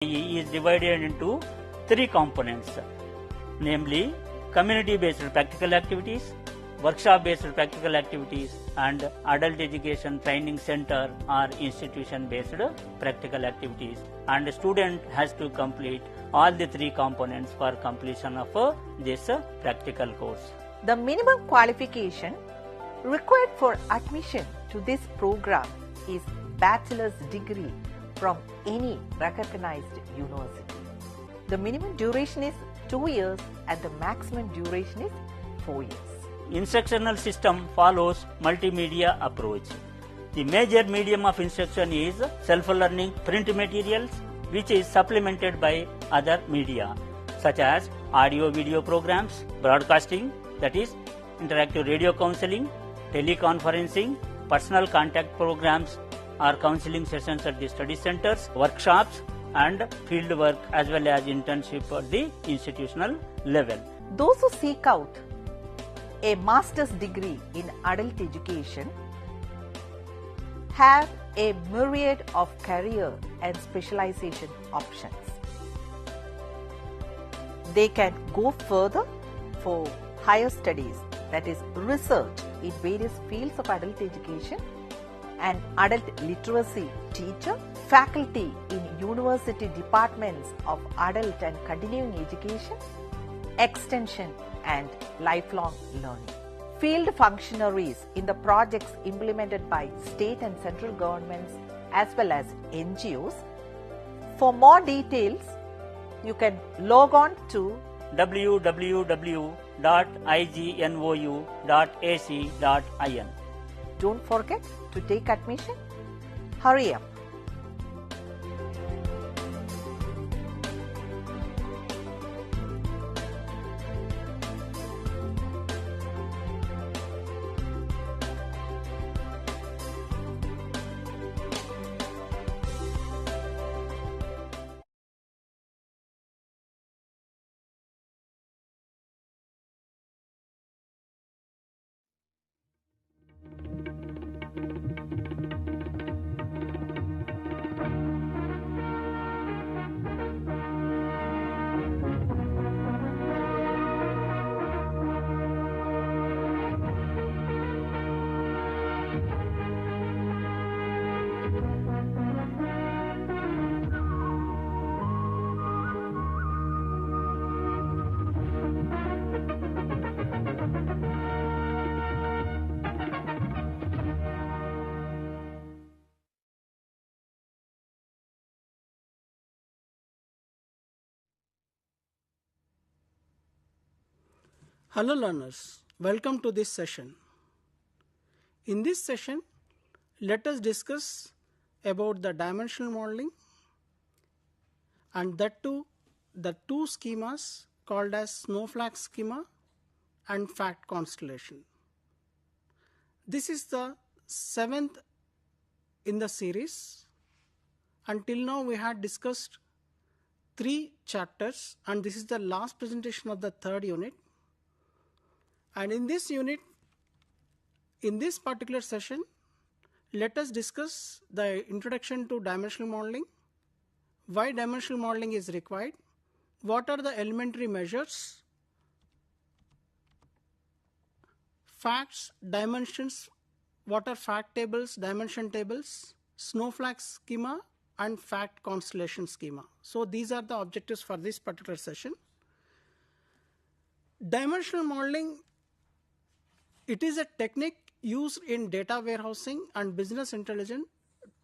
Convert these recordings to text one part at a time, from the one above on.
is divided into three components, namely community-based practical activities, workshop-based practical activities, and adult education training center or institution-based practical activities. And the student has to complete all the three components for completion of this practical course. The minimum qualification required for admission to this program is bachelor's degree from any recognized university. The minimum duration is 2 years and the maximum duration is 4 years. Instructional system follows multimedia approach. The major medium of instruction is self-learning print materials, which is supplemented by other media such as audio-video programs, broadcasting, that is interactive radio counseling, teleconferencing, personal contact programs or counseling sessions at the study centers, workshops and field work as well as internship at the institutional level. Those who seek out a master's degree in adult education have a myriad of career and specialization options. They can go further for higher studies, that is research in various fields of adult education, an adult literacy teacher, faculty in university departments of adult and continuing education, extension and lifelong learning. Field functionaries in the projects implemented by state and central governments as well as NGOs. For more details, you can log on to www.ignou.ac.in. Don't forget to take admission. Hurry up. Hello learners, welcome to this session. In this session, let us discuss about the dimensional modeling and that too the two schemas called as snowflake schema and fact constellation. This is the 7th in the series. Until now we had discussed 3 chapters and this is the last presentation of the 3rd unit. And in this unit, in this particular session, let us discuss the introduction to dimensional modeling, why dimensional modeling is required, what are the elementary measures, facts, dimensions, what are fact tables, dimension tables, snowflake schema and fact constellation schema. So these are the objectives for this particular session. Dimensional modeling, it is a technique used in data warehousing and business intelligence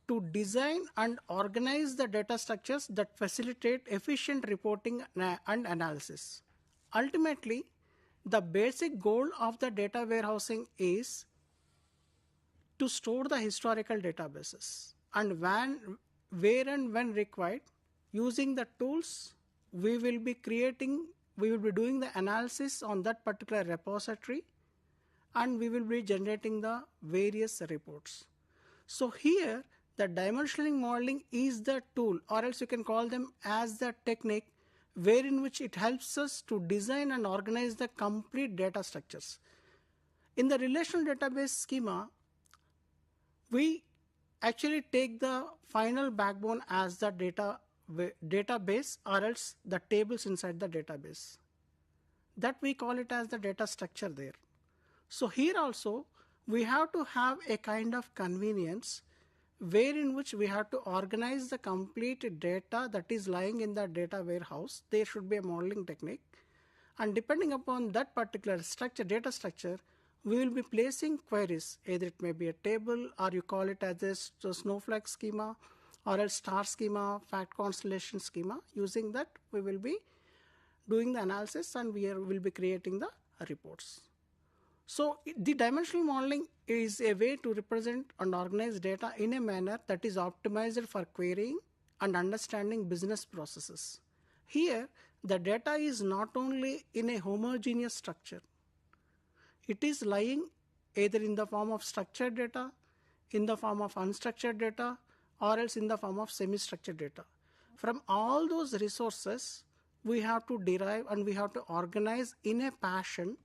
to design and organize the data structures that facilitate efficient reporting and analysis. Ultimately, the basic goal of the data warehousing is to store the historical databases, and where and when required, using the tools, we will be doing the analysis on that particular repository and we will be generating the various reports. So here the dimensional modeling is the tool, or else you can call them as the technique, wherein which it helps us to design and organize the complete data structures. In the relational database schema, we actually take the final backbone as the data database or else the tables inside the database. That we call it as the data structure there. So here also we have to have a kind of convenience wherein which we have to organize the complete data that is lying in the data warehouse. There should be a modeling technique, and depending upon that particular structure, data structure, we will be placing queries. Either it may be a table, or you call it as a snowflake schema, or a star schema, fact constellation schema. Using that we will be doing the analysis, and we will be creating the reports. So the dimensional modeling is a way to represent and organize data in a manner that is optimized for querying and understanding business processes. Here, the data is not only in a homogeneous structure, it is lying either in the form of structured data, in the form of unstructured data, or else in the form of semi-structured data. From all those resources, we have to derive and we have to organize in a fashion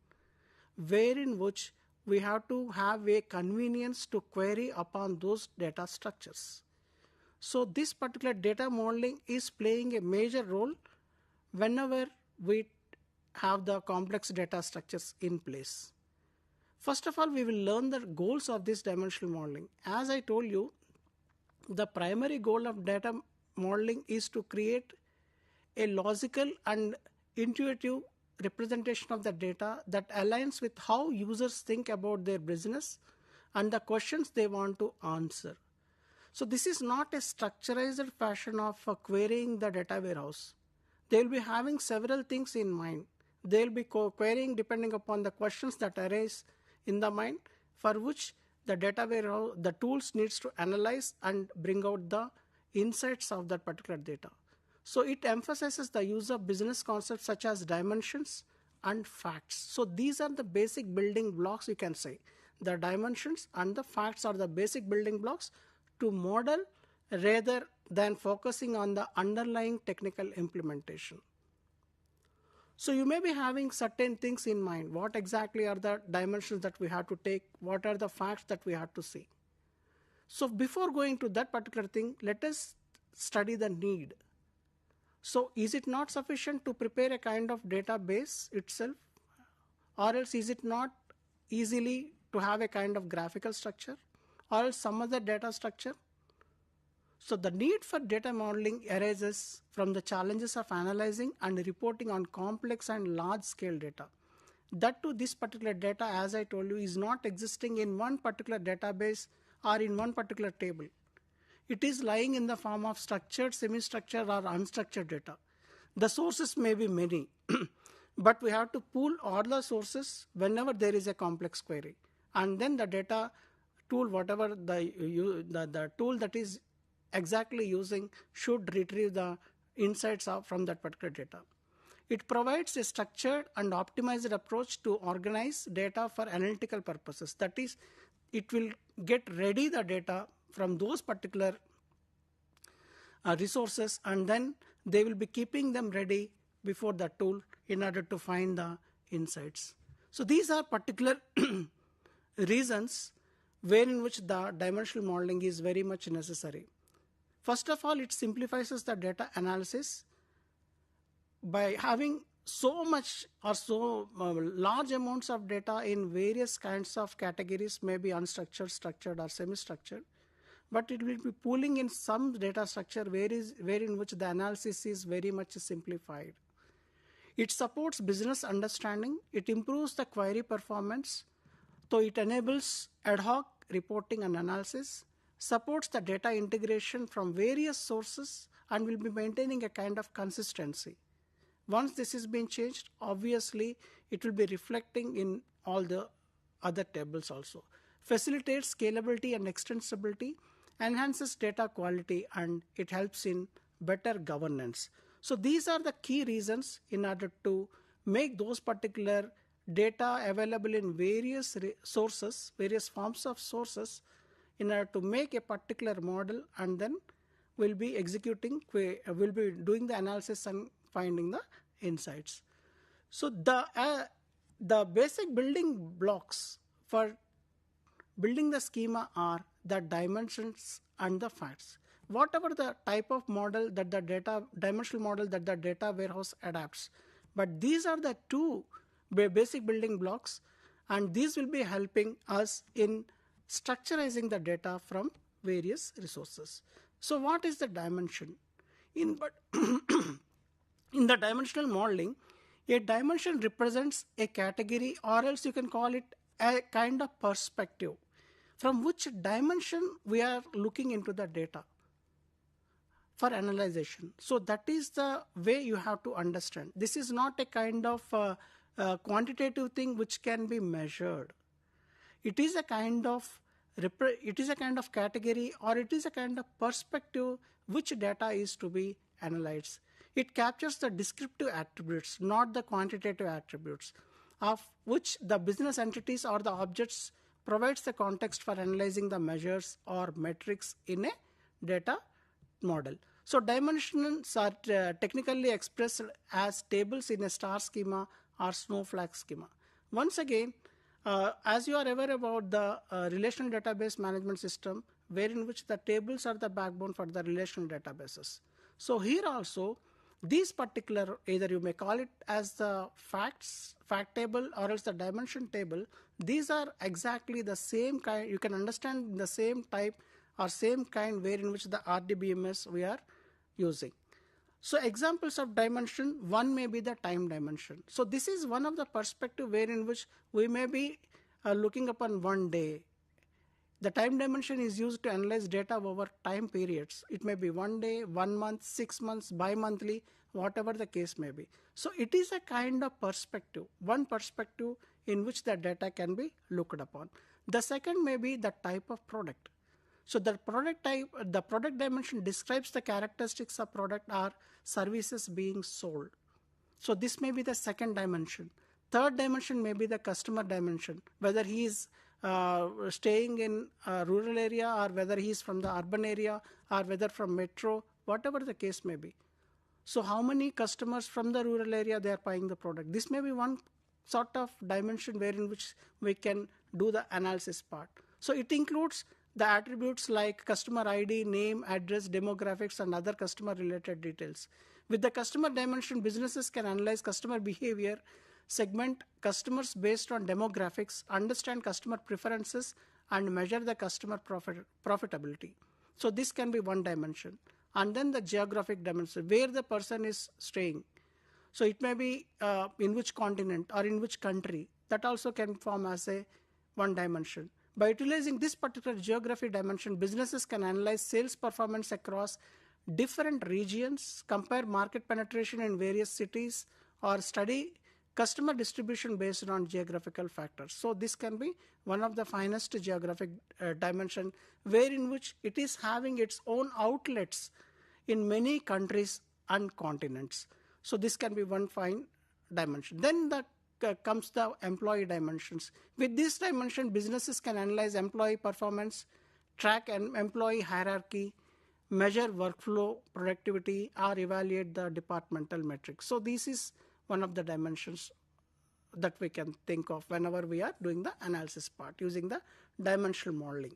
wherein which we have to have a convenience to query upon those data structures. So this particular data modeling is playing a major role whenever we have the complex data structures in place. First of all, we will learn the goals of this dimensional modeling. As I told you, the primary goal of data modeling is to create a logical and intuitive representation of the data that aligns with how users think about their business and the questions they want to answer. So this is not a structurized fashion of querying the data warehouse. They will be having several things in mind. They will be querying depending upon the questions that arise in the mind, for which the data warehouse, the tools needs to analyze and bring out the insights of that particular data. So it emphasizes the use of business concepts such as dimensions and facts. So these are the basic building blocks, you can say. The dimensions and the facts are the basic building blocks to model rather than focusing on the underlying technical implementation. So you may be having certain things in mind. What exactly are the dimensions that we have to take? What are the facts that we have to see? So before going to that particular thing, let us study the need. So is it not sufficient to prepare a kind of database itself? Or else is it not easily to have a kind of graphical structure? Or else some other data structure? So the need for data modeling arises from the challenges of analyzing and reporting on complex and large scale data. That too, this particular data, as I told you, is not existing in one particular database or in one particular table. It is lying in the form of structured, semi-structured or unstructured data. The sources may be many, but we have to pool all the sources whenever there is a complex query. And then the data tool, whatever the tool that is exactly using, should retrieve the insights from that particular data. It provides a structured and optimized approach to organize data for analytical purposes. That is, it will get ready the data from those particular resources, and then they will be keeping them ready before the tool in order to find the insights. So these are particular reasons wherein which the dimensional modeling is very much necessary. First of all, it simplifies the data analysis by having so much or so large amounts of data in various kinds of categories, maybe unstructured, structured or semi-structured, but it will be pooling in some data structure wherein which the analysis is very much simplified. It supports business understanding, it improves the query performance, so it enables ad hoc reporting and analysis, supports the data integration from various sources, and will be maintaining a kind of consistency. Once this is being changed, obviously it will be reflecting in all the other tables also. Facilitates scalability and extensibility, enhances data quality, and it helps in better governance. So these are the key reasons in order to make those particular data available in various sources, various forms of sources, in order to make a particular model, and then we'll be we'll be doing the analysis and finding the insights. So the basic building blocks for building the schema are the dimensions and the facts. whatever the type of model that the data, dimensional model that the data warehouse adapts. But these are the two basic building blocks, and these will be helping us in structurizing the data from various resources. So what is the dimension? In the dimensional modeling, a dimension represents a category, or else you can call it a kind of perspective from which dimension we are looking into the data for analyzation. So that is the way you have to understand. This is not a kind of quantitative thing which can be measured. It is a kind of category, or it is a kind of perspective which data is to be analyzed. It captures the descriptive attributes, not the quantitative attributes, of which the business entities or the objects provides the context for analyzing the measures or metrics in a data model. So dimensions are technically expressed as tables in a star schema or snowflake schema. Once again, as you are aware about the relational database management system, wherein which the tables are the backbone for the relational databases. So here also, these particular, either you may call it as the fact table or else the dimension table, these are exactly the same kind. You can understand the same type or same kind wherein which the RDBMS we are using. So examples of dimension, one may be the time dimension. So this is one of the perspective wherein which we may be looking upon one day. The time dimension is used to analyze data over time periods. It may be 1 day, 1 month, 6 months, bi-monthly, whatever the case may be. So it is a kind of perspective, one perspective in which the data can be looked upon. The second may be the type of product. So the product type, the product dimension describes the characteristics of product or services being sold. So this may be the second dimension. Third dimension may be the customer dimension, whether he is staying in a rural area or whether he is from the urban area or whether from metro, whatever the case may be. So how many customers from the rural area they are buying the product? This may be one sort of dimension wherein which we can do the analysis part. So it includes the attributes like customer ID, name, address, demographics, and other customer related details. With the customer dimension, businesses can analyze customer behavior, segment customers based on demographics, understand customer preferences, and measure the customer profitability. So this can be one dimension. And then the geographic dimension, where the person is staying. So it may be in which continent or in which country. That also can form as a one dimension. By utilizing this particular geography dimension, businesses can analyze sales performance across different regions, compare market penetration in various cities, or study customer distribution based on geographical factors. So this can be one of the finest geographic dimension, wherein which it is having its own outlets in many countries and continents. So this can be one fine dimension. Then comes the employee dimensions. With this dimension, businesses can analyze employee performance, track an employee hierarchy, measure workflow productivity, or evaluate the departmental metrics. So this is one of the dimensions that we can think of whenever we are doing the analysis part using the dimensional modeling.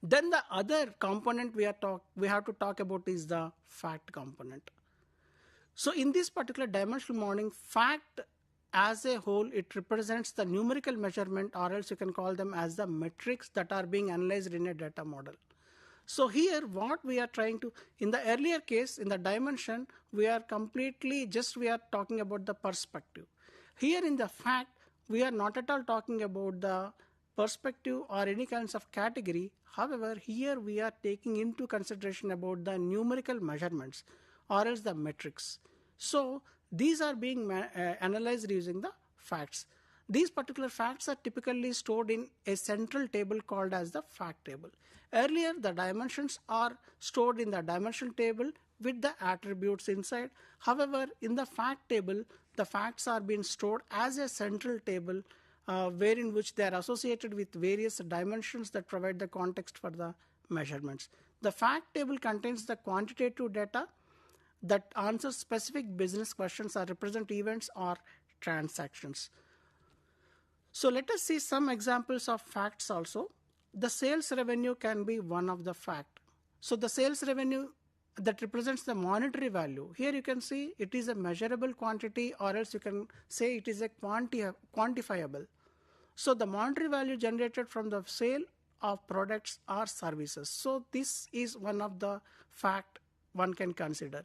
Then the other component we have to talk about is the fact component. So in this particular dimensional modeling, fact as a whole, it represents the numerical measurement, or else you can call them as the metrics that are being analyzed in a data model. So here what we are trying to, in the earlier case, in the dimension, we are talking about the perspective. Here in the fact, we are not at all talking about the perspective or any kinds of category. However, here we are taking into consideration about the numerical measurements or else the metrics. So these are being analyzed using the facts. These particular facts are typically stored in a central table called as the fact table. Earlier, the dimensions are stored in the dimension table with the attributes inside. However, in the fact table, the facts are being stored as a central table wherein which they are associated with various dimensions that provide the context for the measurements. The fact table contains the quantitative data that answers specific business questions or represent events or transactions. So let us see some examples of facts also. The sales revenue can be one of the fact. So the sales revenue that represents the monetary value. Here you can see it is a measurable quantity, or else you can say it is a quantifiable. So the monetary value generated from the sale of products or services. So this is one of the fact one can consider.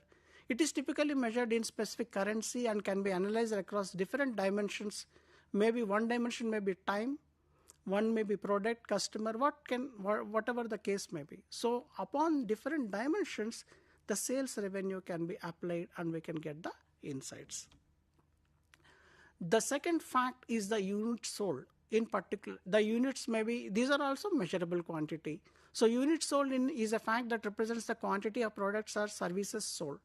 It is typically measured in specific currency and can be analyzed across different dimensions. Maybe one dimension may be time, one may be product, customer, whatever the case may be. So upon different dimensions, the sales revenue can be applied and we can get the insights. The second fact is the units sold. In particular, the units may be, these are also measurable quantity. So units sold is a fact that represents the quantity of products or services sold.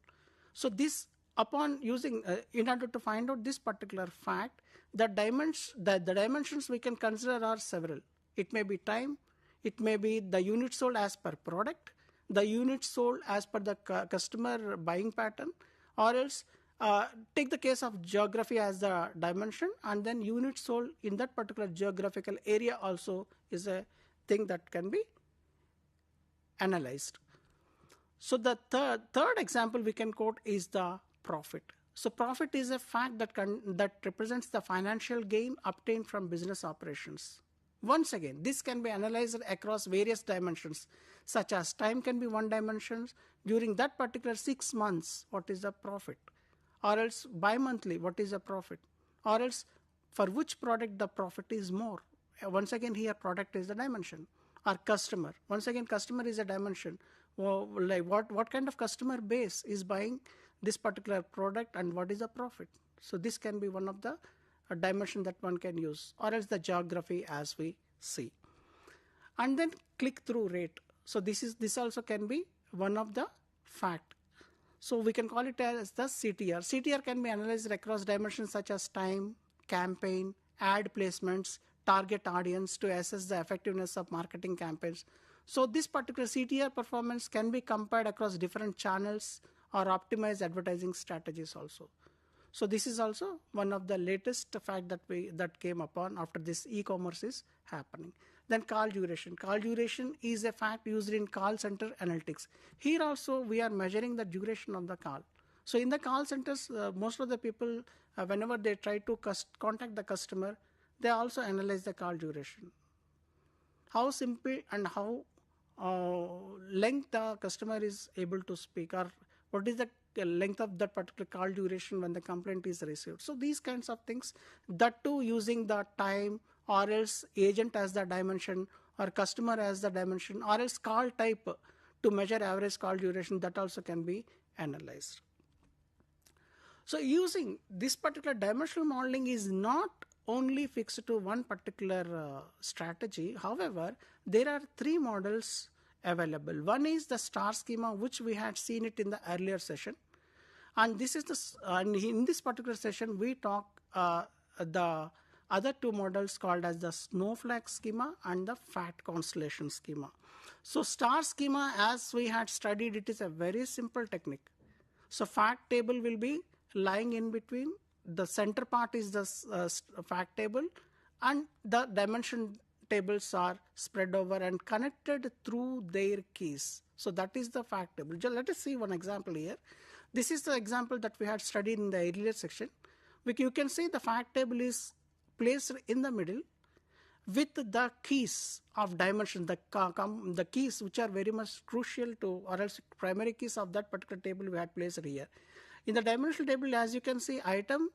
So this, upon using, in order to find out this particular fact, the dimensions we can consider are several. It may be time, it may be the units sold as per product, the units sold as per the customer buying pattern, or else take the case of geography as the dimension, and then units sold in that particular geographical area also is a thing that can be analyzed. So the third example we can quote is the profit. So profit is a fact that represents the financial gain obtained from business operations. Once again, this can be analyzed across various dimensions, such as time can be one dimension. During that particular 6 months, what is the profit? Or else bi-monthly, what is the profit? Or else for which product the profit is more? Once again, here product is the dimension. Or customer, once again customer is a dimension. Well, like what kind of customer base is buying this particular product and what is the profit? So this can be one of the dimension that one can use, or else the geography as we see. And then click-through rate. So this also can be one of the fact. So we can call it as the CTR. CTR can be analyzed across dimensions such as time, campaign, ad placements, target audience to assess the effectiveness of marketing campaigns. So this particular CTR performance can be compared across different channels or optimized advertising strategies also. So this is also one of the latest fact that came upon after this e-commerce is happening. Then call duration. Call duration is a fact used in call center analytics. Here also we are measuring the duration of the call. So in the call centers, most of the people, whenever they try to contact the customer, they also analyze the call duration. How simple and how length the customer is able to speak, or what is the length of that particular call duration when the complaint is received. So these kinds of things, that too using the time, or else agent as the dimension, or customer as the dimension, or else call type to measure average call duration, that also can be analyzed. So using this particular dimensional modeling is not only fixed to one particular strategy. However, there are 3 models available. One is the star schema, which we had seen it in the earlier session, and this is and in this particular session we talk the other 2 models called as the snowflake schema and the fact constellation schema. So star schema, as we had studied, it is a very simple technique. So fact table will be lying in between. The center part is the fact table, and the dimension tables are spread over and connected through their keys. So that is the fact table. Let us see one example here. This is the example that we had studied in the earlier section. You can see the fact table is placed in the middle with the keys of dimension, the keys which are very much crucial to, or else primary keys of that particular table we had placed here. In the dimensional table, as you can see, item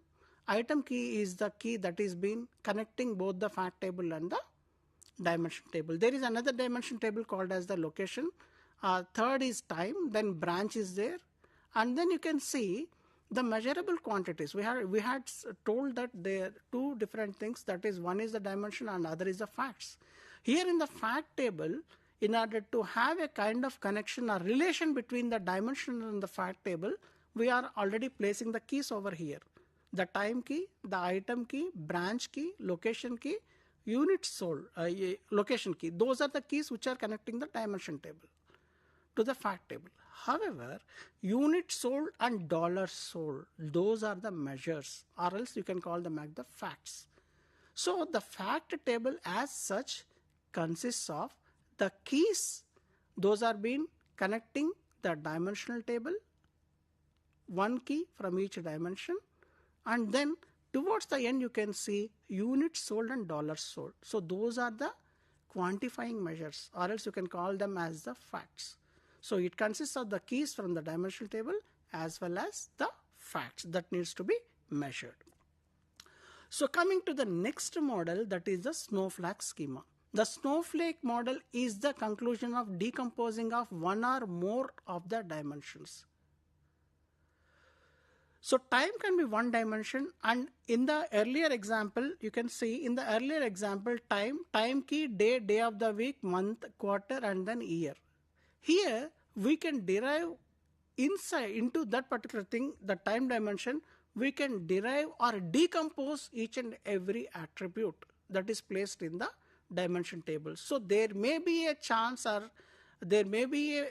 key is the key that is been connecting both the fact table and the dimension table. There is another dimension table called as the location. Third is time, then branch is there, and then you can see the measurable quantities. We had told that there are 2 different things, that is, one is the dimension and other is the facts. Here in the fact table, in order to have a kind of connection or relation between the dimension and the fact table, we are already placing the keys over here. The time key, the item key, branch key, location key, units sold, location key. Those are the keys which are connecting the dimension table to the fact table. However, units sold and dollars sold, those are the measures, or else you can call them as the facts. So the fact table as such consists of the keys, those are being connecting the dimensional table, one key from each dimension, and then towards the end you can see units sold and dollars sold. So those are the quantifying measures, or else you can call them as the facts. So it consists of the keys from the dimensional table as well as the facts that needs to be measured. So coming to the next model, that is the snowflake schema. The snowflake model is the conclusion of decomposing of one or more of the dimensions. So time can be one dimension, and in the earlier example, you can see in the earlier example time key, day of the week, month, quarter, and then year. Here we can derive into that particular thing, the time dimension, we can derive or decompose each and every attribute that is placed in the dimension table. So there may be a chance, or there may be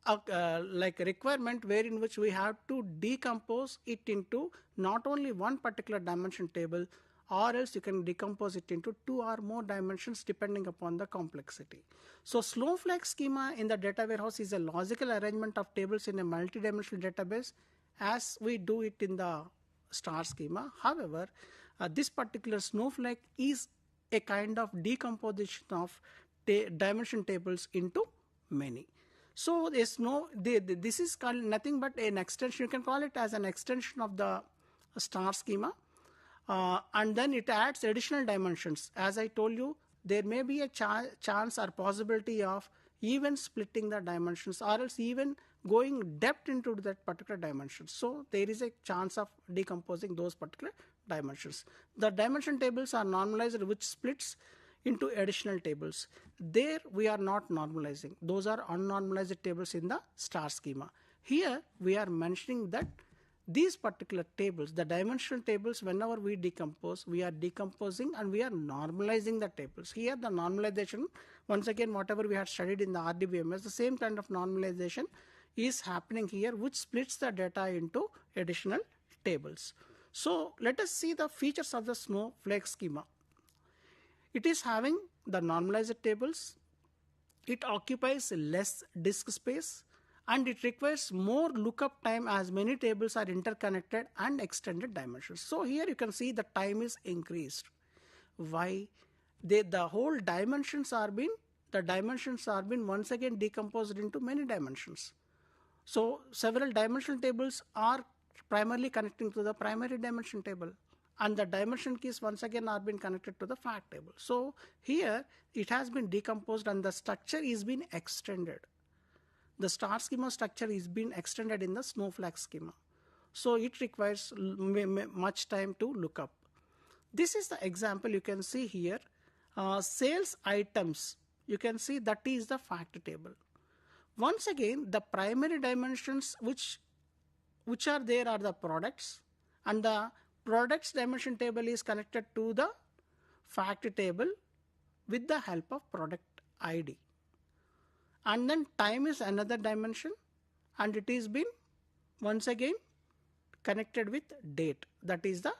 a like requirement wherein which we have to decompose it into not only one particular dimension table, or else you can decompose it into two or more dimensions depending upon the complexity. So snowflake schema in the data warehouse is a logical arrangement of tables in a multidimensional database as we do it in the star schema. However, this particular snowflake is a kind of decomposition of dimension tables into many. So this is called nothing but an extension. You can call it as an extension of the star schema, and then it adds additional dimensions. As I told you, there may be a chance or possibility of even splitting the dimensions, or else even going depth into that particular dimension. So there is a chance of decomposing those particular dimensions. The dimension tables are normalized, which splits into additional tables. There we are not normalizing. Those are unnormalized tables in the star schema. Here we are mentioning that these particular tables, the dimensional tables, whenever we decompose, we are decomposing and we are normalizing the tables. Here the normalization, once again, whatever we had studied in the RDBMS, the same kind of normalization is happening here, which splits the data into additional tables. So let us see the features of the snowflake schema. It is having the normalized tables, it occupies less disk space, and it requires more lookup time as many tables are interconnected and extended dimensions. So here you can see the time is increased. Why? The whole dimensions are being once again decomposed into many dimensions. So several dimensional tables are primarily connecting to the primary dimension table, and the dimension keys once again are being connected to the fact table. So here it has been decomposed and the structure is being extended. The star schema structure is being extended in the snowflake schema. So it requires much time to look up. This is the example you can see here. Sales items, you can see that is the fact table. Once again, the primary dimensions which are there are the products, and the products dimension table is connected to the fact table with the help of product ID. And then time is another dimension, and it is been once again connected with date. That is the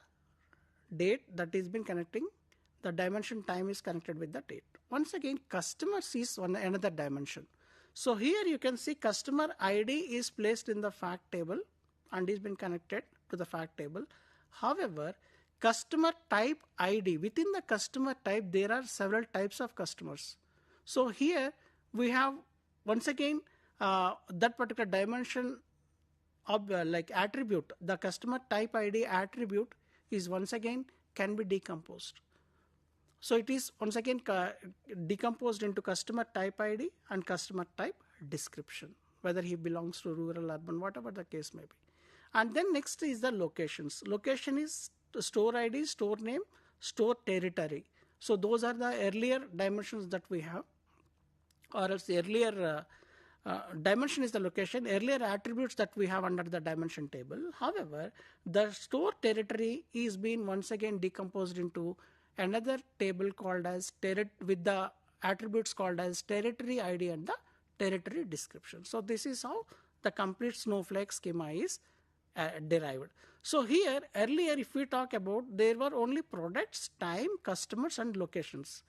date that is been connecting. The dimension time is connected with the date. Once again, customers is another dimension. So here you can see customer ID is placed in the fact table and is been connected to the fact table. However, customer type ID, within the customer type there are several types of customers. So here we have once again that particular dimension of like attribute, the customer type ID attribute is once again can be decomposed. So it is once again decomposed into customer type ID and customer type description, whether he belongs to rural, urban, whatever the case may be. And then next is the locations. Location is store ID, store name, store territory. So those are the earlier dimensions that we have, or else the earlier dimension is the location, earlier attributes that we have under the dimension table. However, the store territory is being once again decomposed into another table called as with the attributes called as territory ID and the territory description. So this is how the complete snowflake schema is derived. So here earlier if we talk about, there were only products, time, customers and locations.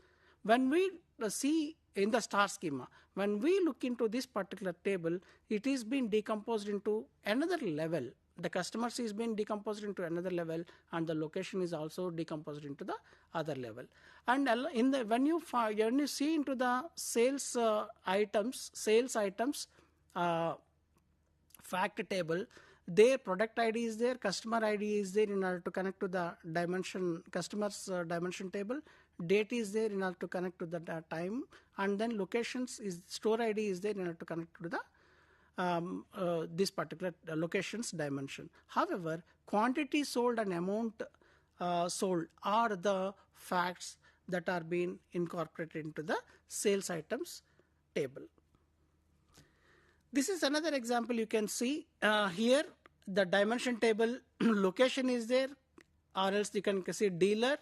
When we see in the star schema. When we look into this particular table, it is being decomposed into another level. The customers is being decomposed into another level, and the location is also decomposed into the other level. And in the when you see into the sales items fact table, their product ID is there, customer ID is there in order to connect to the dimension, customer's dimension table. Date is there in order to connect to the time, and then locations is store ID is there in order to connect to the this particular location's dimension. However, quantity sold and amount sold are the facts that are being incorporated into the sales items table. This is another example you can see here. The dimension table location is there, or else you can see dealer.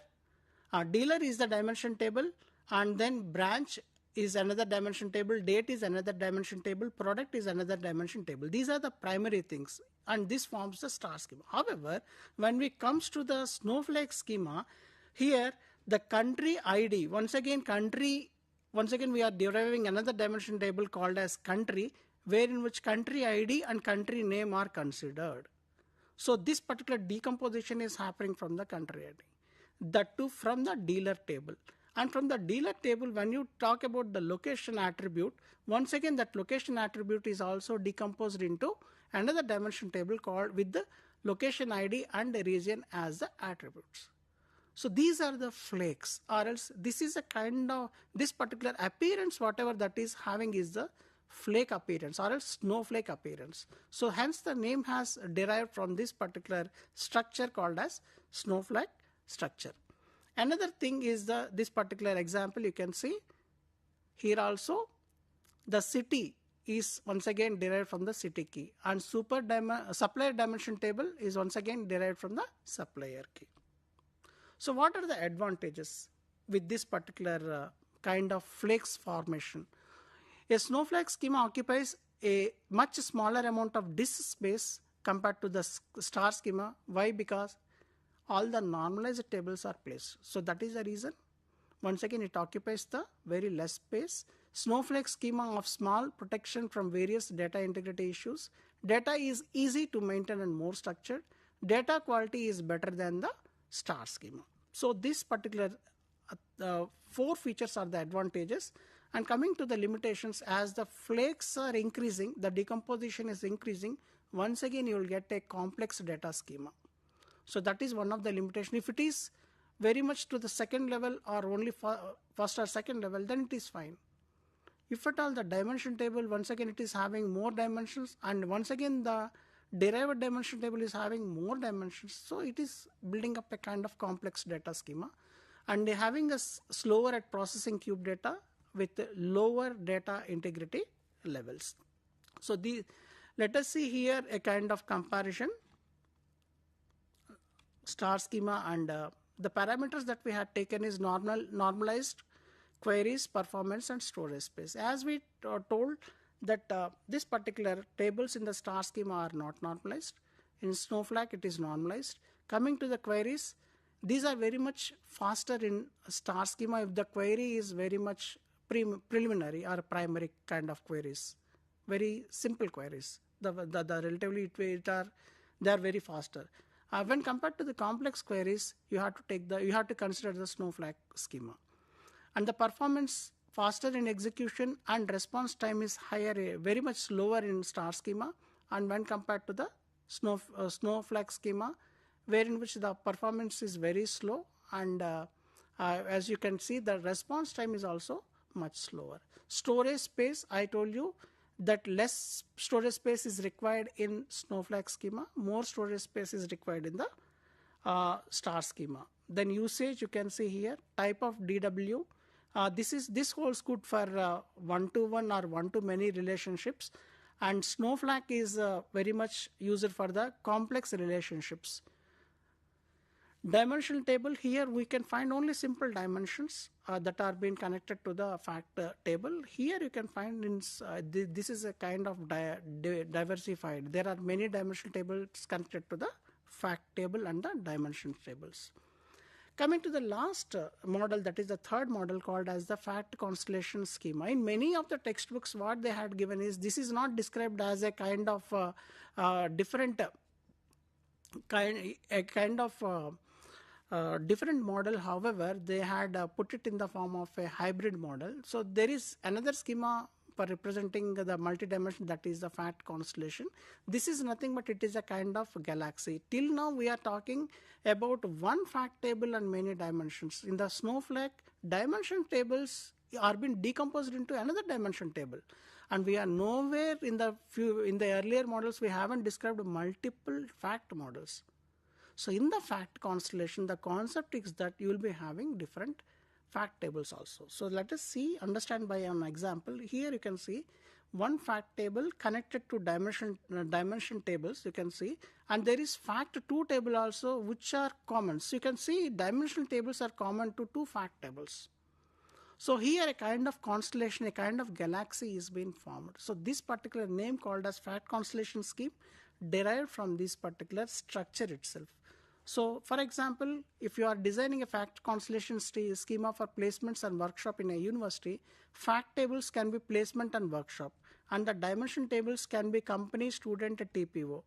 Dealer is the dimension table, and then branch is another dimension table, date is another dimension table, product is another dimension table. These are the primary things, and this forms the star schema. However, when we comes to the snowflake schema, here the country ID, once again we are deriving another dimension table called as country, wherein which country ID and country name are considered. So this particular decomposition is happening from the country ID, that too from the dealer table. And from the dealer table, when you talk about the location attribute, once again that location attribute is also decomposed into another dimension table called with the location ID and the region as the attributes. So these are the flakes, or else this is a kind of, this particular appearance, whatever that is having is the flake appearance or else snowflake appearance. So hence the name has derived from this particular structure called as snowflake structure. Another thing is this particular example you can see here also, the city is once again derived from the city key, and supplier dimension table is once again derived from the supplier key. So what are the advantages with this particular kind of flakes formation? A snowflake schema occupies a much smaller amount of disk space compared to the star schema. Why? Because all the normalized tables are placed. So that is the reason. Once again, it occupies the very less space. Snowflake schema of small protection from various data integrity issues. Data is easy to maintain and more structured. Data quality is better than the star schema. So this particular 4 features are the advantages. And coming to the limitations, as the flakes are increasing, the decomposition is increasing, once again you will get a complex data schema. So that is one of the limitations. If it is very much to the second level or only first or second level, then it is fine. If at all the dimension table, once again it is having more dimensions, and once again the derived dimension table is having more dimensions, so it is building up a kind of complex data schema, and having a slower at processing cube data with lower data integrity levels. So let us see here a kind of comparison. Star schema, and the parameters that we had taken is normalized, queries, performance, and storage space. As we told that this particular tables in the star schema are not normalized. In Snowflake it is normalized. Coming to the queries, these are very much faster in star schema if the query is very much preliminary or primary kind of queries, very simple queries. The relatively they are very faster. When compared to the complex queries, you have to consider the Snowflake schema, and the performance faster in execution and response time is higher, very much slower in star schema, and when compared to the Snowflake schema, wherein which the performance is very slow, and as you can see, the response time is also much slower. Storage space, I told you that less storage space is required in Snowflake schema, more storage space is required in the star schema. Then usage, you can see here, type of DW. This holds good for one-to-one or one-to-many relationships, and Snowflake is very much used for the complex relationships. Dimensional table, here we can find only simple dimensions that are being connected to the fact table. Here you can find this is a kind of diversified. There are many dimensional tables connected to the fact table and the dimension tables. Coming to the last model, that is the third model called as the fact constellation schema. In many of the textbooks, what they had given is, this is not described as a kind of different different model. However, they had put it in the form of a hybrid model. So there is another schema for representing the multi-dimension, that is the fact constellation. This is nothing but it is a kind of galaxy. Till now we are talking about one fact table and many dimensions. In the snowflake, dimension tables are being decomposed into another dimension table, and we are nowhere in the earlier models we haven't described multiple fact models. So in the fact constellation, the concept is that you will be having different fact tables also. So let us understand by an example. Here you can see one fact table connected to dimension tables, you can see, and there is fact 2 table also, which are common. So you can see dimensional tables are common to 2 fact tables. So here a kind of constellation, a kind of galaxy is being formed. So this particular name called as fact constellation scheme derived from this particular structure itself. So for example, if you are designing a fact constellation schema for placements and workshop in a university, fact tables can be placement and workshop, and the dimension tables can be company, student, and TPO,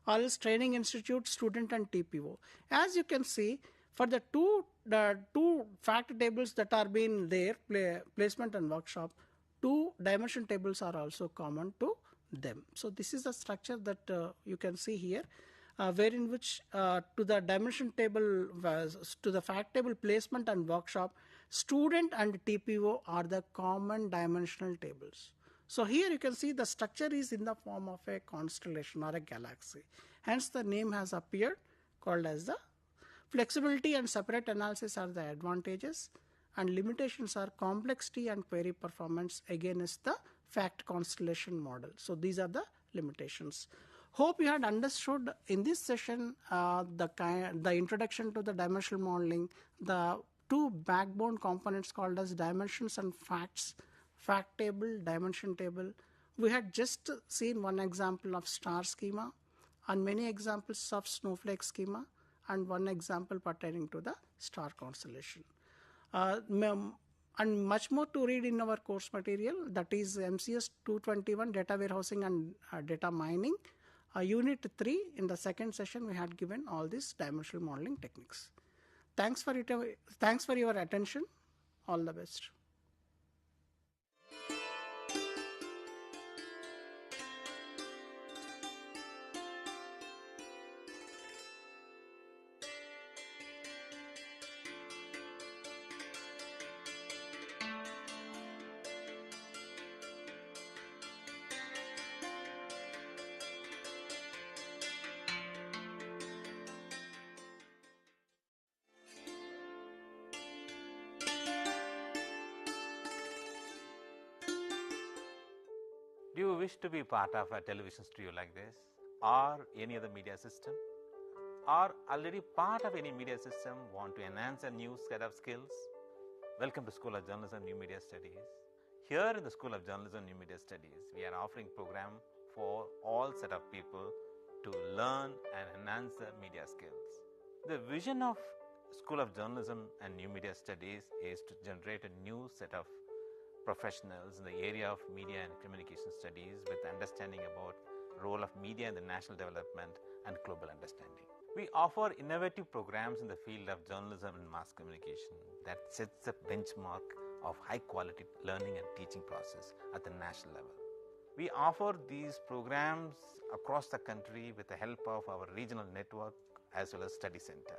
or else training institute, student, and TPO. As you can see, for the two fact tables that are being there, placement and workshop, 2 dimension tables are also common to them. So this is the structure that you can see here, wherein which to the dimension table, to the fact table placement and workshop, student and TPO are the common dimensional tables. So here you can see the structure is in the form of a constellation or a galaxy. Hence the name has appeared called as the flexibility and separate analysis are the advantages, and limitations are complexity and query performance against the fact constellation model. So these are the limitations. Hope you had understood in this session the introduction to the dimensional modeling, the 2 backbone components called as dimensions and facts, fact table, dimension table. We had just seen one example of star schema and many examples of snowflake schema, and one example pertaining to the star constellation. And much more to read in our course material, that is MCS 221 data warehousing and data mining. Unit 3, in the second session, we had given all these dimensional modeling techniques. Thanks for your attention. All the best. Do you wish to be part of a television studio like this, or any other media system, or already part of any media system, want to enhance a new set of skills? Welcome to School of Journalism New Media Studies. Here in the School of Journalism New Media Studies, we are offering program for all set of people to learn and enhance their media skills. The vision of School of Journalism and New Media Studies is to generate a new set of professionals in the area of media and communication studies with understanding about role of media in the national development and global understanding. We offer innovative programs in the field of journalism and mass communication that sets the benchmark of high quality learning and teaching process at the national level. We offer these programs across the country with the help of our regional network as well as study center.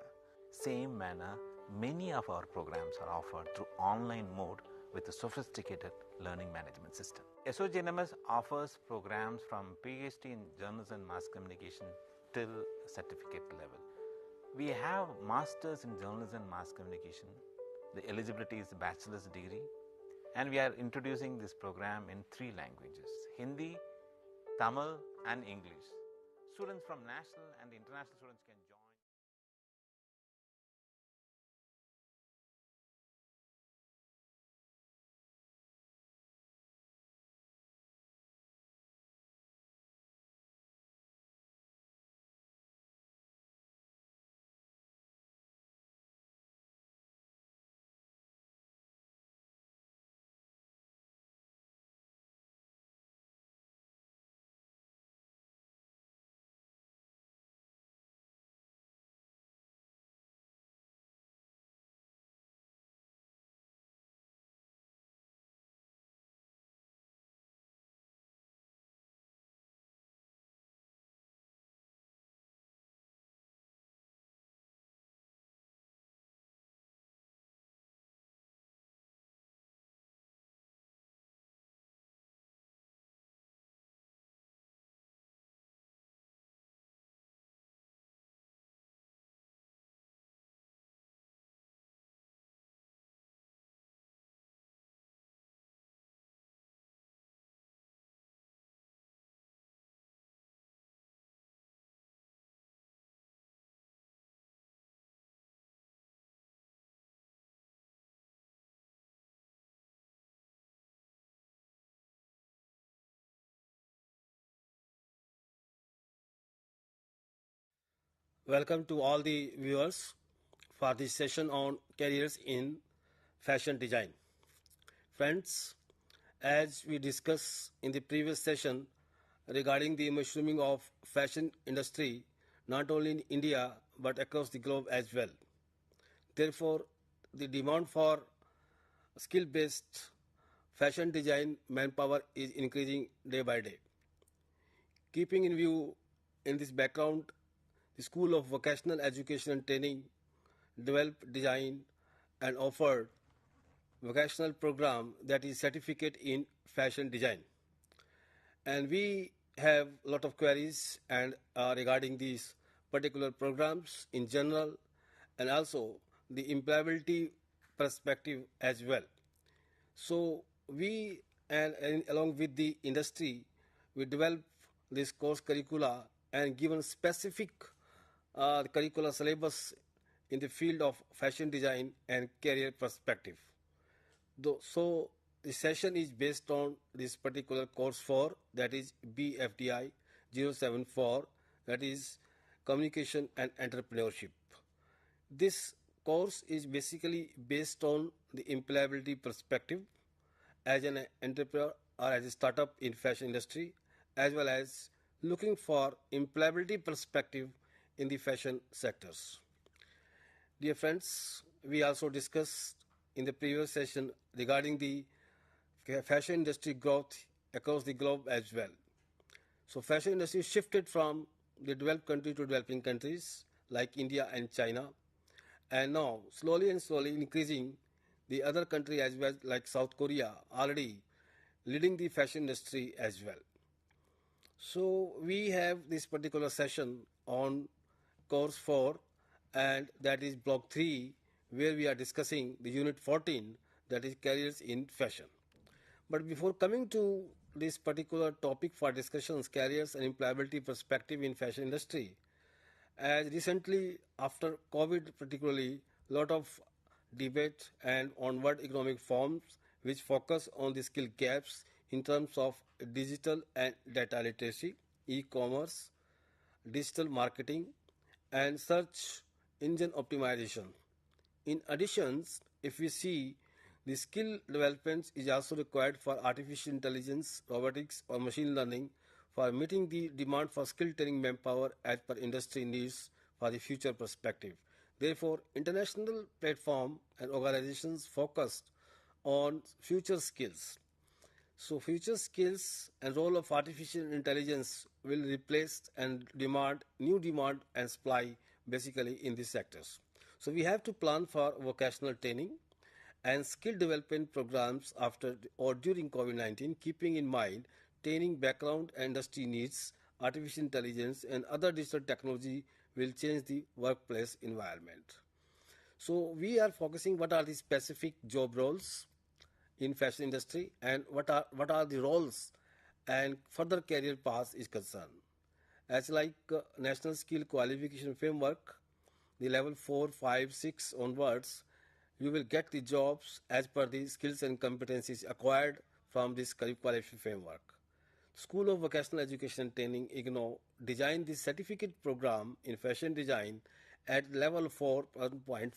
Same manner, many of our programs are offered through online mode with a sophisticated learning management system. SOGNMS offers programs from PhD in journalism and mass communication till certificate level. We have masters in journalism and mass communication. The eligibility is a bachelor's degree, and we are introducing this program in 3 languages: Hindi, Tamil and English. Students from national and international students can join. Welcome to all the viewers for this session on careers in fashion design. Friends, as we discussed in the previous session regarding the mushrooming of fashion industry not only in India but across the globe as well. Therefore, the demand for skill-based fashion design manpower is increasing day by day. Keeping in view in this background, the School of Vocational Education and Training developed, designed and offered vocational program that is certificate in fashion design. And we have a lot of queries and regarding these particular programs in general and also the employability perspective as well. So we and along with the industry, we develop this course curricula and given specific curricular syllabus in the field of fashion design and career perspective. So the session is based on this particular course 4, that is BFDI 074, that is communication and entrepreneurship. This course is basically based on the employability perspective as an entrepreneur or as a startup in fashion industry, as well as looking for employability perspective in the fashion sectors. Dear friends, we also discussed in the previous session regarding the fashion industry growth across the globe as well. So fashion industry shifted from the developed country to developing countries like India and China, and now slowly and slowly increasing the other country as well, like South Korea, already leading the fashion industry as well. So we have this particular session on course 4, and that is block 3, where we are discussing the unit 14, that is careers in fashion. But before coming to this particular topic for discussions, careers and employability perspective in fashion industry, as recently after COVID particularly, lot of debate and onward economic forms which focus on the skill gaps in terms of digital and data literacy, e-commerce, digital marketing and search engine optimization. In addition, if we see the skill development is also required for artificial intelligence, robotics or machine learning for meeting the demand for skill training manpower as per industry needs for the future perspective. Therefore, international platform and organizations focused on future skills. So future skills and role of artificial intelligence will replace and demand new demand and supply basically in these sectors. So we have to plan for vocational training and skill development programs after or during COVID-19, keeping in mind training background and industry needs, artificial intelligence and other digital technology will change the workplace environment. So we are focusing what are the specific job roles in fashion industry and what are the roles and further career paths is concerned. As like National Skill Qualification Framework, the level 4, 5, 6 onwards, you will get the jobs as per the skills and competencies acquired from this qualification framework. School of Vocational Education and Training Ignou designed this certificate program in fashion design at level 4.5.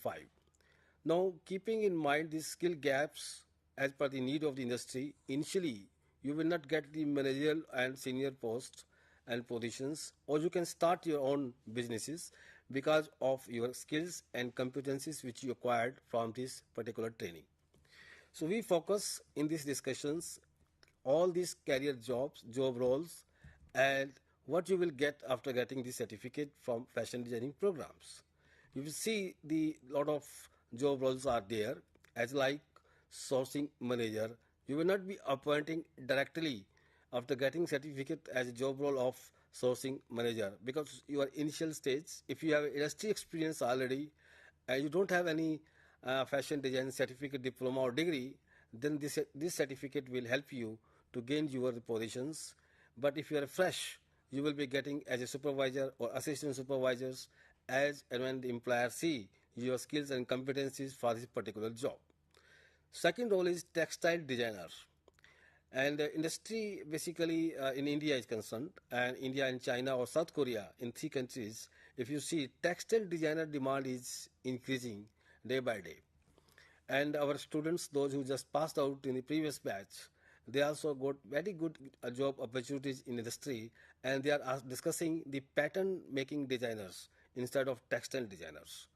Now, keeping in mind these skill gaps as per the need of the industry, initially you will not get the managerial and senior posts and positions, or you can start your own businesses because of your skills and competencies which you acquired from this particular training. So we focus in these discussions all these career jobs, job roles, and what you will get after getting the certificate from fashion designing programs. You will see the lot of job roles are there as like sourcing manager. You will not be appointing directly after getting certificate as a job role of sourcing manager because your initial stage, if you have industry experience already and you don't have any fashion design certificate, diploma or degree, then this certificate will help you to gain your positions. But if you are fresh, you will be getting as a supervisor or assistant supervisors as and when the employer see your skills and competencies for this particular job. Second role is textile designer. And the industry basically in India is concerned, and India and China or South Korea in 3 countries, if you see, textile designer demand is increasing day by day. And our students, those who just passed out in the previous batch, they also got very good job opportunities in industry, and they are discussing the pattern making designers instead of textile designers.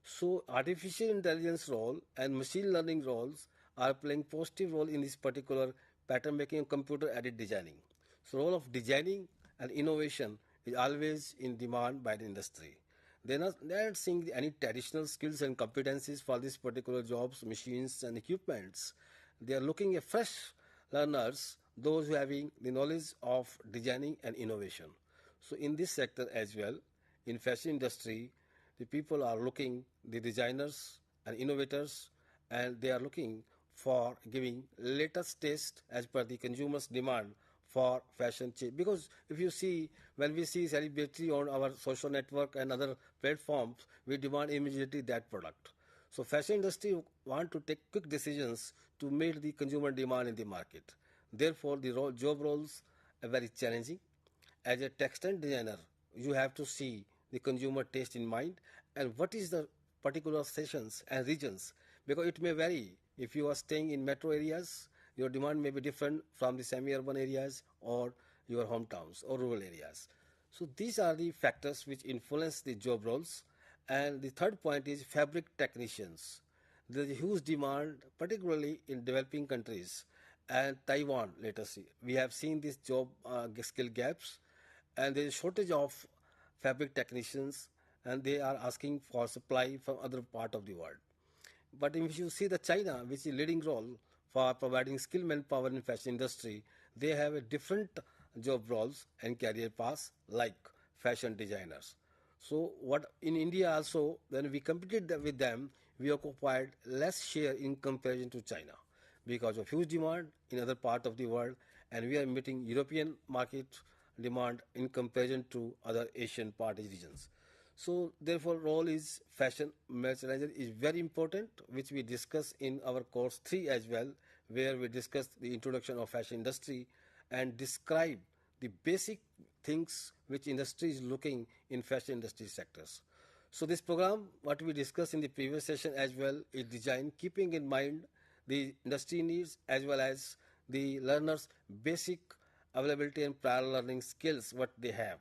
So artificial intelligence role and machine learning roles are playing positive role in this particular pattern making and computer aided designing. So role of designing and innovation is always in demand by the industry. They are not seeing any traditional skills and competencies for these particular jobs, machines and equipments. They are looking at fresh learners, those who having the knowledge of designing and innovation. So in this sector as well, in fashion industry, the people are looking, the designers and innovators, and they are looking for giving latest taste as per the consumer's demand for fashion change. Because if you see, when we see celebrity on our social network and other platforms, we demand immediately that product. So fashion industry want to take quick decisions to meet the consumer demand in the market. Therefore, the job roles are very challenging. As a textile designer, you have to see the consumer taste in mind and what is the particular sessions and regions, because it may vary. If you are staying in metro areas, your demand may be different from the semi-urban areas or your hometowns or rural areas. So these are the factors which influence the job roles. And the third point is fabric technicians. There is a huge demand, particularly in developing countries and Taiwan. Let us see. We have seen these job skill gaps, and there is shortage of fabric technicians, and they are asking for supply from other part of the world. But if you see the China, which is leading role for providing skilled manpower in fashion industry, they have a different job roles and career paths like fashion designers. So what in India also, when we competed with them, we occupied less share in comparison to China because of huge demand in other part of the world, and we are meeting European market demand in comparison to other Asian part regions. So therefore role is fashion merchandiser is very important, which we discuss in our course 3 as well, where we discuss the introduction of fashion industry and describe the basic things which industry is looking in fashion industry sectors. So this program, what we discussed in the previous session as well, is designed keeping in mind the industry needs as well as the learners' basic availability and prior learning skills what they have.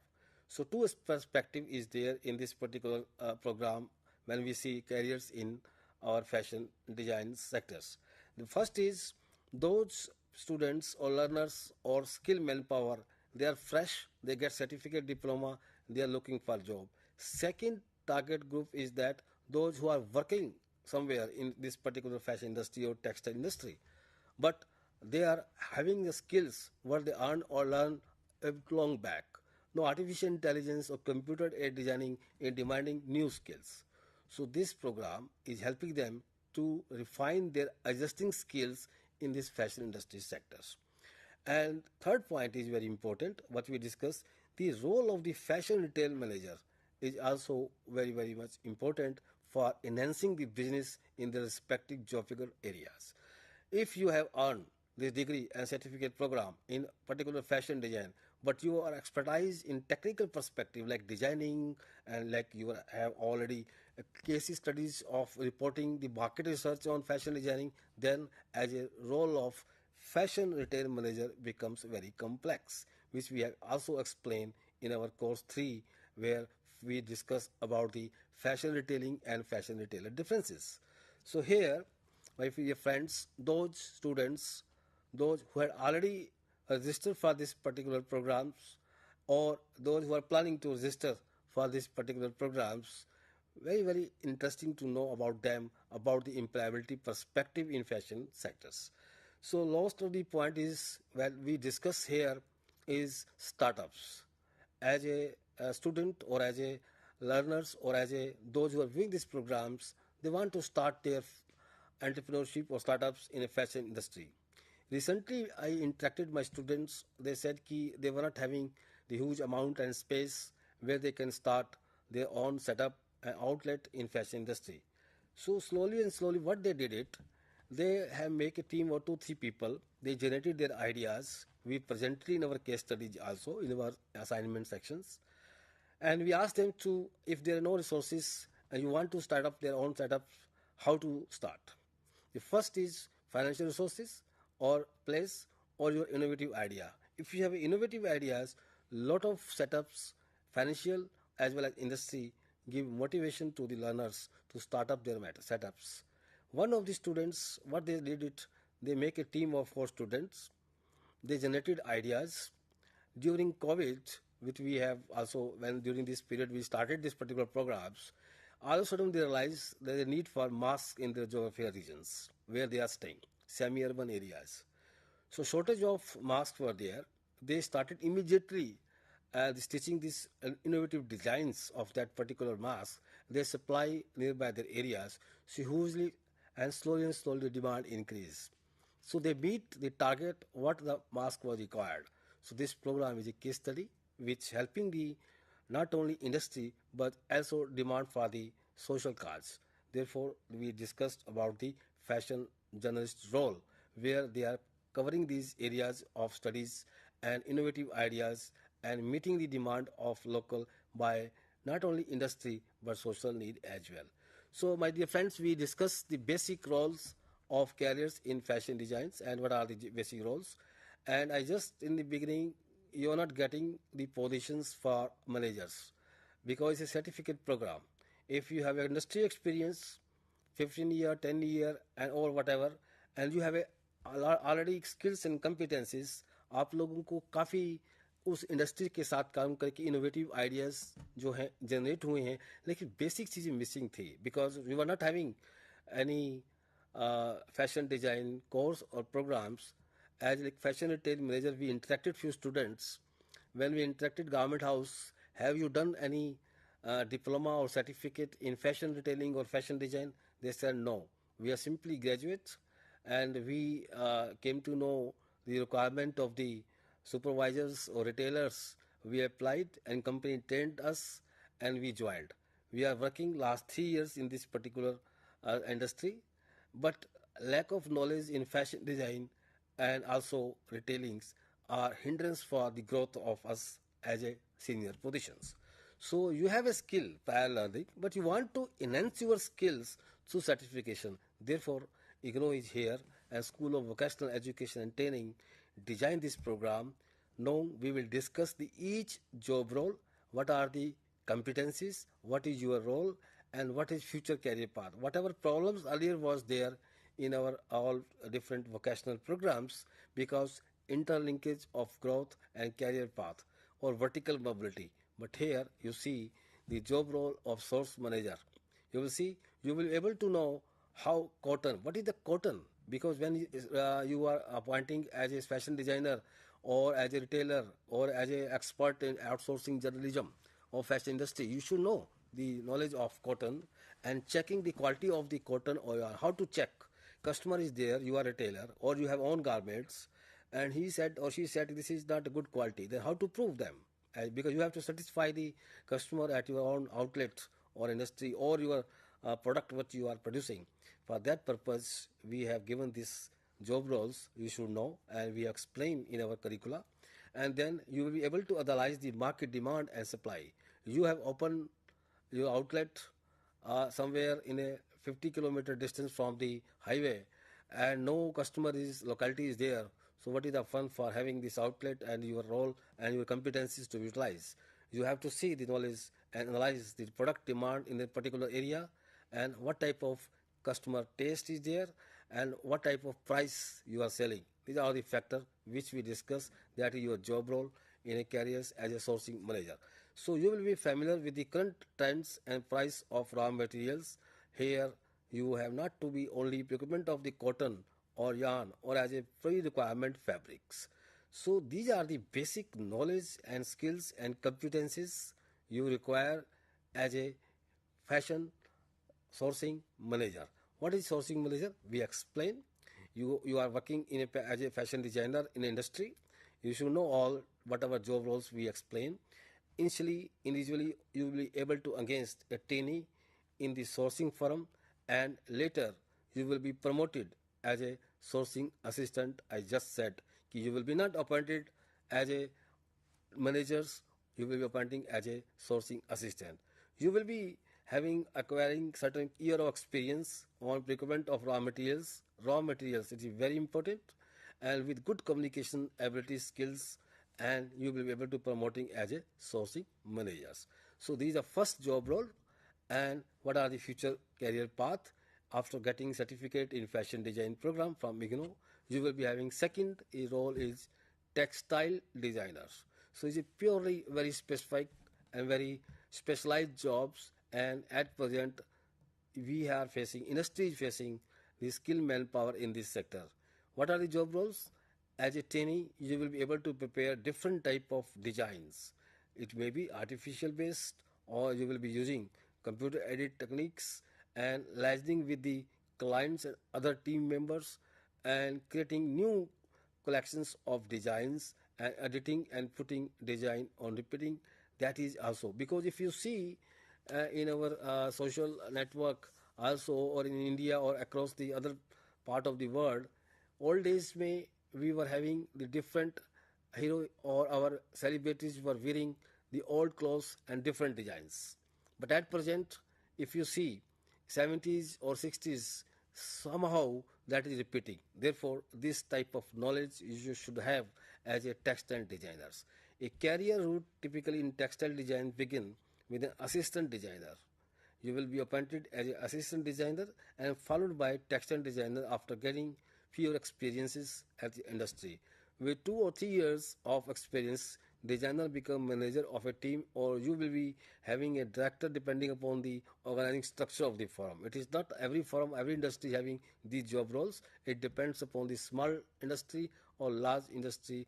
So two perspective is there in this particular program when we see careers in our fashion design sectors. The first is those students or learners or skilled manpower, they are fresh, they get certificate diploma, they are looking for job. Second target group is that those who are working somewhere in this particular fashion industry or textile industry, but they are having the skills what they earned or learned long back. No artificial intelligence or computer aided designing is demanding new skills. So this program is helping them to refine their existing skills in this fashion industry sectors. And third point is very important, what we discussed, the role of the fashion retail manager is also very, very much important for enhancing the business in the respective geographical areas. If you have earned this degree and certificate program in particular fashion design, but you are expertise in technical perspective like designing and like you have already case studies of reporting the market research on fashion designing, then as a role of fashion retail manager becomes very complex, which we have also explained in our course 3, where we discuss about the fashion retailing and fashion retailer differences. So here, my dear friends, those students, those who had already registered for this particular programs, or those who are planning to register for this particular programs, very, very interesting to know about them, about the employability perspective in fashion sectors. So last of the point is, well, we discuss here is startups. As a student or as a learners or as a those who are doing these programs, they want to start their entrepreneurship or startups in a fashion industry. Recently, I interacted my students. They said that they were not having the huge amount and space where they can start their own setup and outlet in fashion industry. So slowly and slowly, what they did it, they have make a team of 2-3 people. They generated their ideas. We presented in our case studies also in our assignment sections. And we ask them to, if there are no resources and you want to start up their own setup, how to start. The first is financial resources or place or your innovative idea. If you have innovative ideas, lot of setups, financial as well as industry, give motivation to the learners to start up their setups. One of the students, what they did it, they make a team of 4 students. They generated ideas during COVID, which we have also, when during this period we started this particular programs. All of a sudden they realized there is a need for masks in the geographical regions where they are staying, semi-urban areas. So shortage of masks were there. They started immediately stitching these innovative designs of that particular mask. They supply nearby their areas. So hugely and slowly the demand increase. So they meet the target what the mask was required. So this program is a case study which helping the not only industry but also demand for the social cause. Therefore, we discussed about the fashion journalist role where they are covering these areas of studies and innovative ideas and meeting the demand of local by not only industry but social need as well. So my dear friends, we discussed the basic roles of careers in fashion designs and what are the basic roles. And I just in the beginning, you are not getting the positions for managers because it's a certificate program. If you have industry experience, 15 year, 10 year and or whatever, and you have a already skills and competencies, आप लोगों को काफ़ी उस industry के साथ काम करके innovative ideas जो हैं जनरेट हुए हैं, लेकिन बेसिक चीज़ें मिसिंग थी because we were not having any fashion design course or programs. As like fashion retail manager, we interacted few students. When we interacted government house, have you done any diploma or certificate in fashion retailing or fashion design? They said no. We are simply graduates, and we came to know the requirement of the supervisors or retailers. We applied, and company trained us, and we joined. We are working last 3 years in this particular industry, but lack of knowledge in fashion design and also retailings are hindrance for the growth of us as a senior positions. So you have a skill prior learning, but you want to enhance your skills through certification. Therefore, Ignou is here and School of Vocational Education and Training design this program. Now we will discuss the each job role, what are the competencies, what is your role, and what is future career path. Whatever problems earlier was there in our all different vocational programs, because interlinkage of growth and career path or vertical mobility. But here you see the job role of source manager. You will see, you will be able to know how cotton, what is the cotton, because when you are appointing as a fashion designer or as a retailer or as an expert in outsourcing journalism or fashion industry, you should know the knowledge of cotton and checking the quality of the cotton or how to check. Customer is there, you are a retailer or you have own garments, and he said or she said this is not a good quality. Then how to prove them? Because you have to satisfy the customer at your own outlet or industry or your product what you are producing. For that purpose, we have given this job roles you should know, and we explain in our curricula, and then you will be able to analyze the market demand and supply. You have opened your outlet somewhere in a 50-kilometer distance from the highway, and no customer is locality is there. So what is the fun for having this outlet and your role and your competencies to utilize? You have to see the knowledge and analyze the product demand in a particular area and what type of customer taste is there and what type of price you are selling. These are the factors which we discuss. That is your job role in a careers as a sourcing manager. So you will be familiar with the current trends and price of raw materials. Here you have not to be only procurement of the cotton or yarn or as a pre-requirement fabrics. So these are the basic knowledge and skills and competencies you require as a fashion sourcing manager. What is sourcing manager? We explain. You are working in as a fashion designer in industry. You should know all whatever job roles we explain. Individually, you will be able to against a trainee in the sourcing firm, and later you will be promoted as a sourcing assistant. I just said you will be not appointed as a managers, you will be appointing as a sourcing assistant. You will be having acquiring certain year of experience on procurement of raw materials. Raw materials, it is very important, and with good communication ability skills, and you will be able to promoting as a sourcing managers. So these are first job role, and what are the future career path after getting certificate in fashion design program from Ignou. You will be having second role is textile designers. So it's a purely very specific and very specialized jobs, and at present we are facing, industry is facing the skilled manpower in this sector. What are the job roles? As a trainee, you will be able to prepare different type of designs. It may be artificial based, or you will be using computer edit techniques and liaising with the clients and other team members and creating new collections of designs and editing and putting design on repeating. That is also because if you see in our social network also, or in India or across the other part of the world, old days may we were having the different hero or our celebrities were wearing the old clothes and different designs. But at present, if you see 70s or 60s, somehow that is repeating. Therefore, this type of knowledge you should have as a textile designers. A career route typically in textile design begin with an assistant designer. You will be appointed as an assistant designer and followed by textile designer after getting few experiences at the industry. With 2 or 3 years of experience, designer become manager of a team, or you will be having a director depending upon the organizing structure of the firm. It is not every firm, every industry having these job roles. It depends upon the small industry or large industry.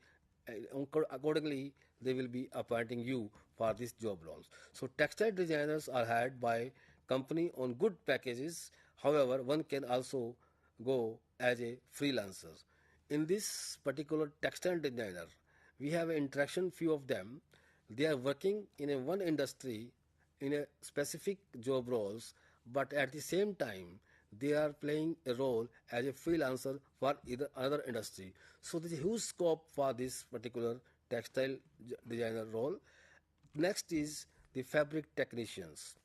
Accordingly, they will be appointing you for these job roles. So textile designers are hired by company on good packages. However, one can also go as a freelancer. In this particular textile designer, we have an interaction, few of them. They are working in a one industry in a specific job roles, but at the same time they are playing a role as a freelancer for either another industry. So there is a huge scope for this particular textile designer role. Next is the fabric technicians.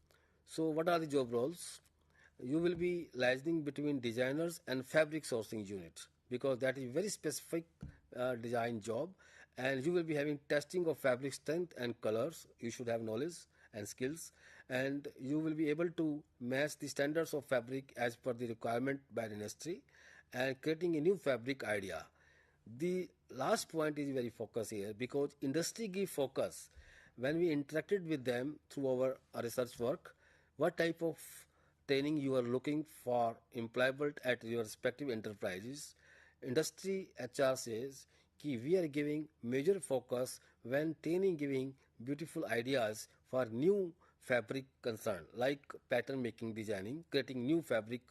So what are the job roles? You will be liaising between designers and fabric sourcing unit, because that is very specific design job, and you will be having testing of fabric strength and colors. You should have knowledge and skills, and you will be able to match the standards of fabric as per the requirement by the industry and creating a new fabric idea. The last point is very focused here, because industry give focus when we interacted with them through our research work. What type of training you are looking for employable at your respective enterprises? Industry HR says कि we are giving major focus when training, giving beautiful ideas for new fabric concern like pattern making, designing, creating new fabric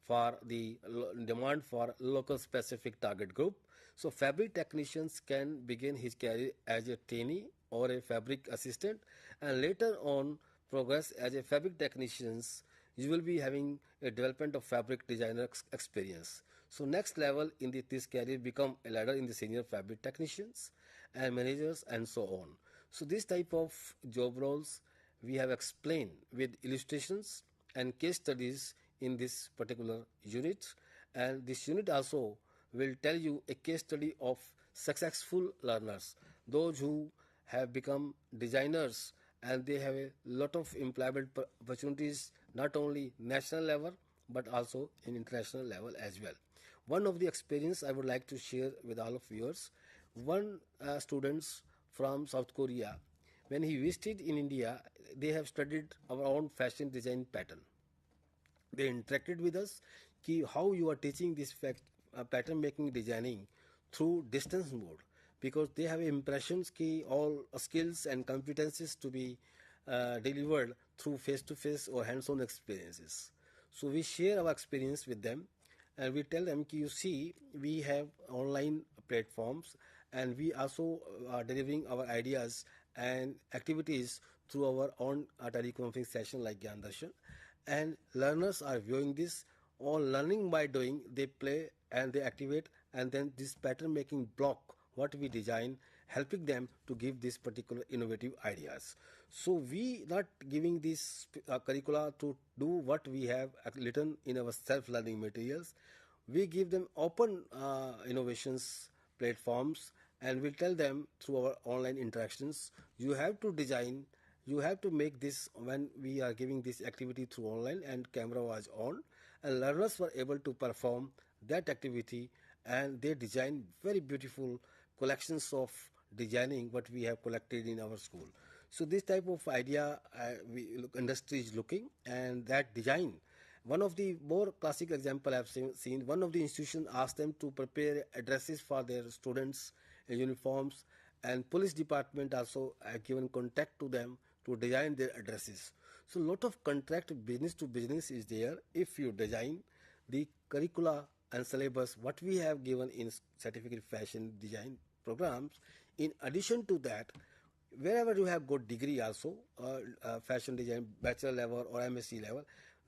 for the demand for local specific target group. So fabric technicians can begin his career as a trainee or a fabric assistant, and later on progress as a fabric technicians. You will be having a development of fabric designer experience. So next level in this career become a ladder in the senior fabric technicians and managers and so on. So this type of job roles we have explained with illustrations and case studies in this particular unit, and this unit also will tell you a case study of successful learners, those who have become designers and they have a lot of employment opportunities, not only national level but also in international level as well. One of the experience I would like to share with all of viewers. One students from South Korea, when he visited in India, they have studied our own fashion design pattern. They interacted with us कि how you are teaching this pattern making designing through distance mode, because they have impressions कि all skills and competencies to be delivered through face-to-face or hands-on experiences. So we share our experience with them, and we tell them कि you see we have online platforms and we also are delivering our ideas and activities through our own teleconferencing session like Gyan Darshan, and learners are viewing this. All learning by doing, they play and they activate, and then this pattern making block what we design helping them to give these particular innovative ideas. So we not giving this curricula to do what we have written in our self-learning materials. We give them open innovations platforms, and we tell them through our online interactions, you have to design, you have to make this. When we are giving this activity through online and camera was on, and learners were able to perform that activity, and they design very beautiful collections of designing what we have collected in our school. So this type of idea industry is looking, and that design. One of the more classic example I've seen, one of the institutions asked them to prepare addresses for their students in uniforms, and police department also given contact to them to design their addresses. So lot of contract business to business is there if you design the curricula and syllabus what we have given in certificate fashion design programs. In addition to that, wherever you have got degree also, fashion design bachelor level or MSc level,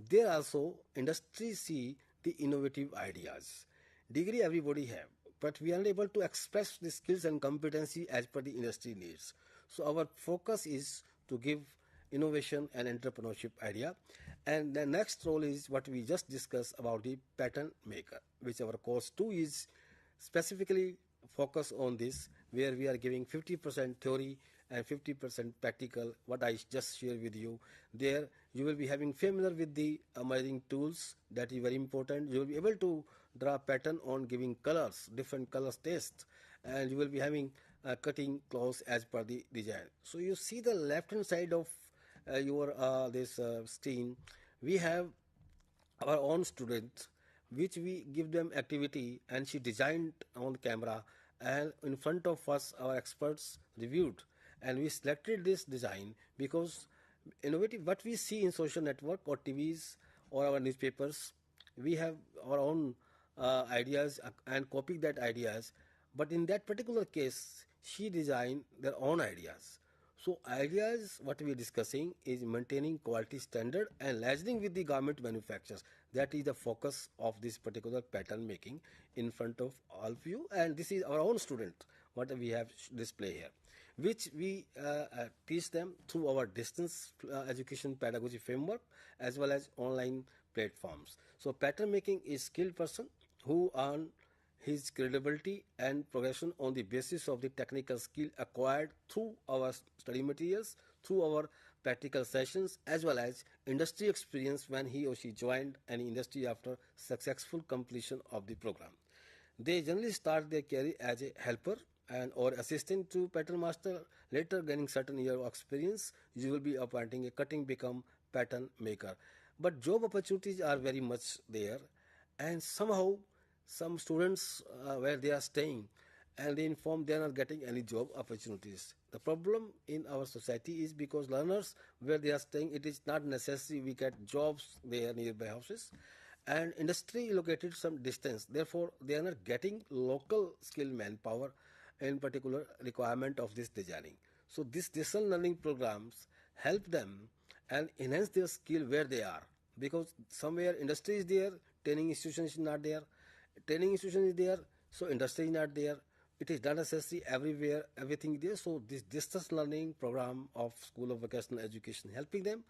there also industry see the innovative ideas. Degree everybody have, but we are unable to express the skills and competency as per the industry needs. So our focus is to give innovation and entrepreneurship idea. And the next role is what we just discussed about the pattern maker, which our course 2 is specifically focus on this, where we are giving 50% theory and 50% practical, what I just shared with you. There you will be having familiar with the measuring tools, that is very important. You will be able to draw pattern on giving colors, different colors test, and you will be having cutting clothes as per the design. So you see the left hand side of your this screen, we have our own student, which we give them activity, and she designed on camera, and in front of us our experts reviewed, and we selected this design because innovative what we see in social network or TVs or our newspapers, we have our own ideas and copy that ideas, but in that particular case she designed their own ideas. So ideas what we are discussing is maintaining quality standard and liaising with the garment manufacturers. That is the focus of this particular pattern making in front of all of you, and this is our own student what we have display here, which we teach them through our distance education pedagogy framework as well as online platforms. So pattern making is skilled person who earn his credibility and progression on the basis of the technical skill acquired through our study materials, through our practical sessions, as well as industry experience when he or she joined an industry after successful completion of the program. They generally start their career as a helper and or assistant to pattern master. Later, gaining certain year of experience, you will be appointing a cutting become pattern maker. But job opportunities are very much there, and somehow some students where they are staying, and they inform they are not getting any job opportunities. The problem in our society is because learners where they are staying, it is not necessary we get jobs there nearby houses, and industry located some distance. Therefore, they are not getting local skilled manpower in particular requirement of this designing. So this distance learning programs help them and enhance their skill where they are, because somewhere industry is there, training institution is not there. Training institution is there, so industry is not there. It is not necessary everywhere, everything is there. So this distance learning program of School of Vocational Education helping them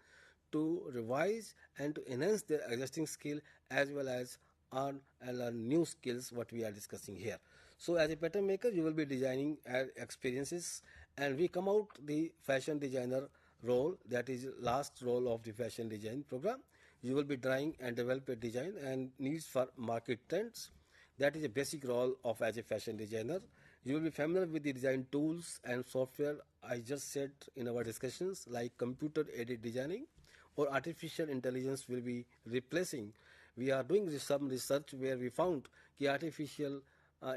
to revise and to enhance their existing skill as well as earn and learn new skills what we are discussing here. So as a pattern maker, you will be designing experiences, and we come out the fashion designer role, that is last role of the fashion design program. You will be drawing and develop a design and needs for market trends. That is a basic role of as a fashion designer. You will be familiar with the design tools and software I just said in our discussions, like computer aided designing or artificial intelligence will be replacing. We are doing some research where we found that artificial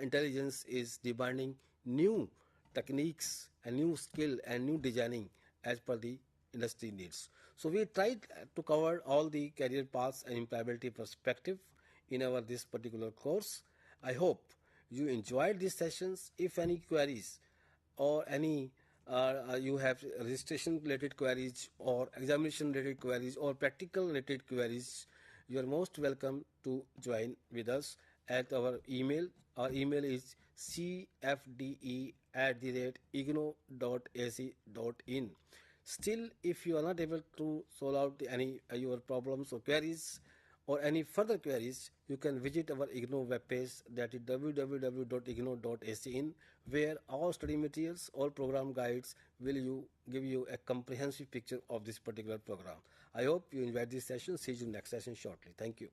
intelligence is demanding new techniques and new skill and new designing as per the industry needs. So we tried to cover all the career paths and employability perspective in our this particular course. I hope you enjoyed these sessions. If any queries or any you have registration related queries or examination related queries or practical related queries, you are most welcome to join with us, at our email. Our email is cfde@ignou.ac.in. Still, if you are not able to solve out any your problems or queries or any further queries, you can visit our Ignou webpage, that is www.ignou.ac.in, where all study materials, all program guides will give you a comprehensive picture of this particular program. I hope you enjoyed this session. See you next session shortly. Thank you.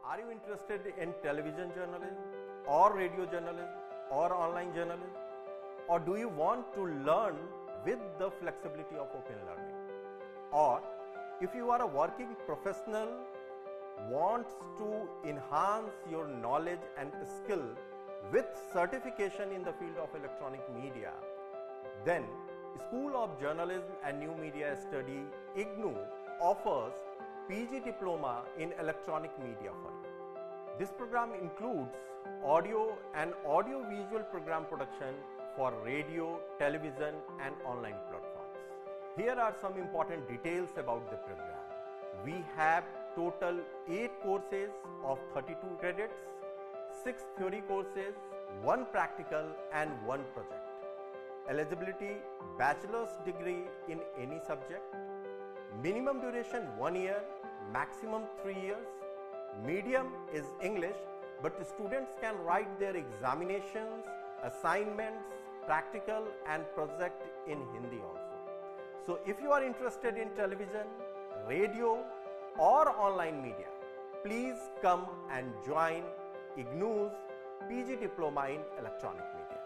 Are you interested in television journalism or radio journalism or online journalism? Or do you want to learn with the flexibility of open learning? Or if you are a working professional, wants to enhance your knowledge and skill with certification in the field of electronic media, then School of Journalism and New Media Study, Ignou, offers PG Diploma in Electronic Media for you. This program includes audio and audio-visual program production for radio, television and online platforms. Here are some important details about the program. We have total 8 courses of 32 credits, 6 theory courses, 1 practical and 1 project. Eligibility: bachelor's degree in any subject. Minimum duration 1 year, maximum 3 years. Medium is English, but the students can write their examinations, assignments, practical and project in Hindi also. So if you are interested in television, radio or online media, please come and join Ignou's PG Diploma in Electronic Media.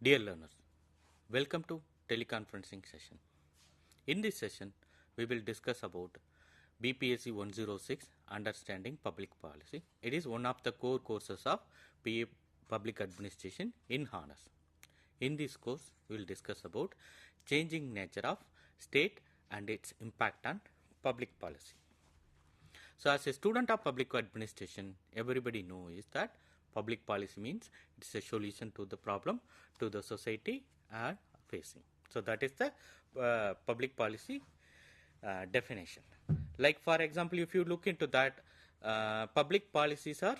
Dear learners, welcome to teleconferencing session. In this session, we will discuss about BPSC 106 Understanding Public Policy. It is one of the core courses of PA Public Administration in Honors. In this course, we will discuss about changing nature of state and its impact on public policy. So as a student of public administration, everybody knows that public policy means it's a solution to the problem to the society are facing. So that is the public policy definition. Like for example, if you look into that, public policies are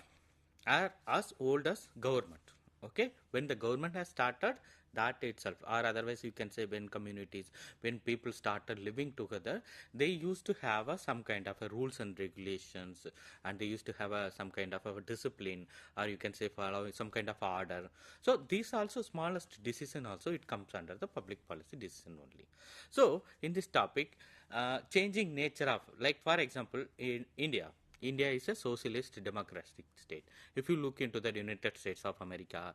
as old as government. Okay, when the government has started, that itself, or otherwise you can say when communities, when people started living together, they used to have some kind of a rules and regulations, and they used to have some kind of a discipline, or you can say follow some kind of order. So these also smallest decision also it comes under the public policy decision only. So in this topic, changing nature of, like for example in India, India is a socialist democratic state. If you look into the United States of America,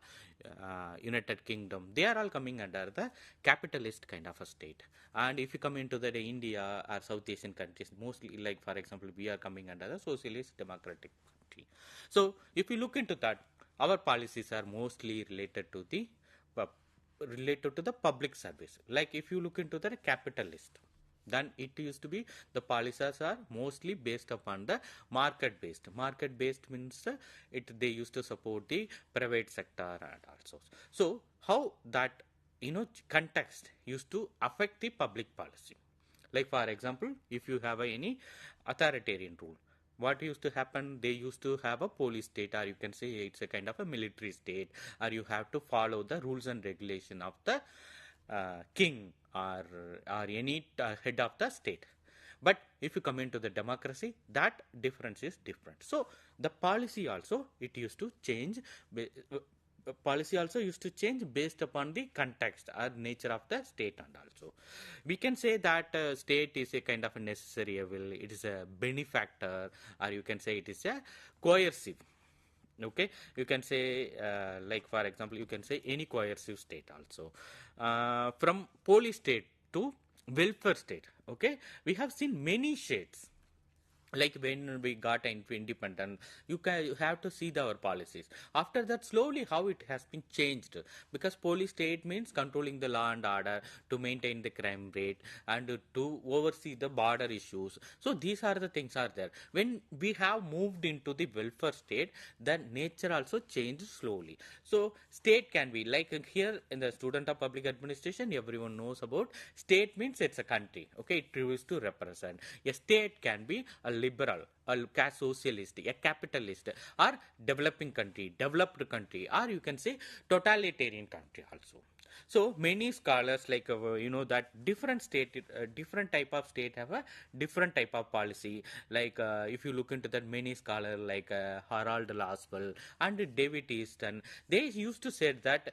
United Kingdom, they are all coming under the capitalist kind of a state. And if you come into the India or South Asian countries, mostly like for example, we are coming under the socialist democratic country. So if you look into that, our policies are mostly related to the public service. Like if you look into the capitalist, then it used to be the policies are mostly based upon the market based means they used to support the private sector and also. So how that context used to affect the public policy. Like for example, if you have any authoritarian rule, what used to happen, they used to have a police state, or you can say it's a kind of a military state, or you have to follow the rules and regulation of the king or any head of the state. But if you come into the democracy, that difference is different. So the policy also it used to change. Policy also used to change based upon the context or nature of the state. And also we can say that state is a kind of a necessary evil, it is a benefactor, or you can say it is a coercive. Okay, you can say like for example, you can say any coercive state also. From police state to welfare state, okay, we have seen many shades. Like when we got independent, you have to see our policies. After that, slowly how it has been changed, because police state means controlling the law and order, to maintain the crime rate, and to oversee the border issues. So these are the things are there. When we have moved into the welfare state, then nature also changed slowly. So state can be like here in the student of public administration, everyone knows about state means it's a country. Okay, it used to represent. A state can be a liberal, a socialist, a capitalist, or developing country, developed country, or you can say totalitarian country also. So many scholars like that different state, different type of state have a different type of policy. Like if you look into that, many scholars like Harold Laswell and David Easton, they used to say that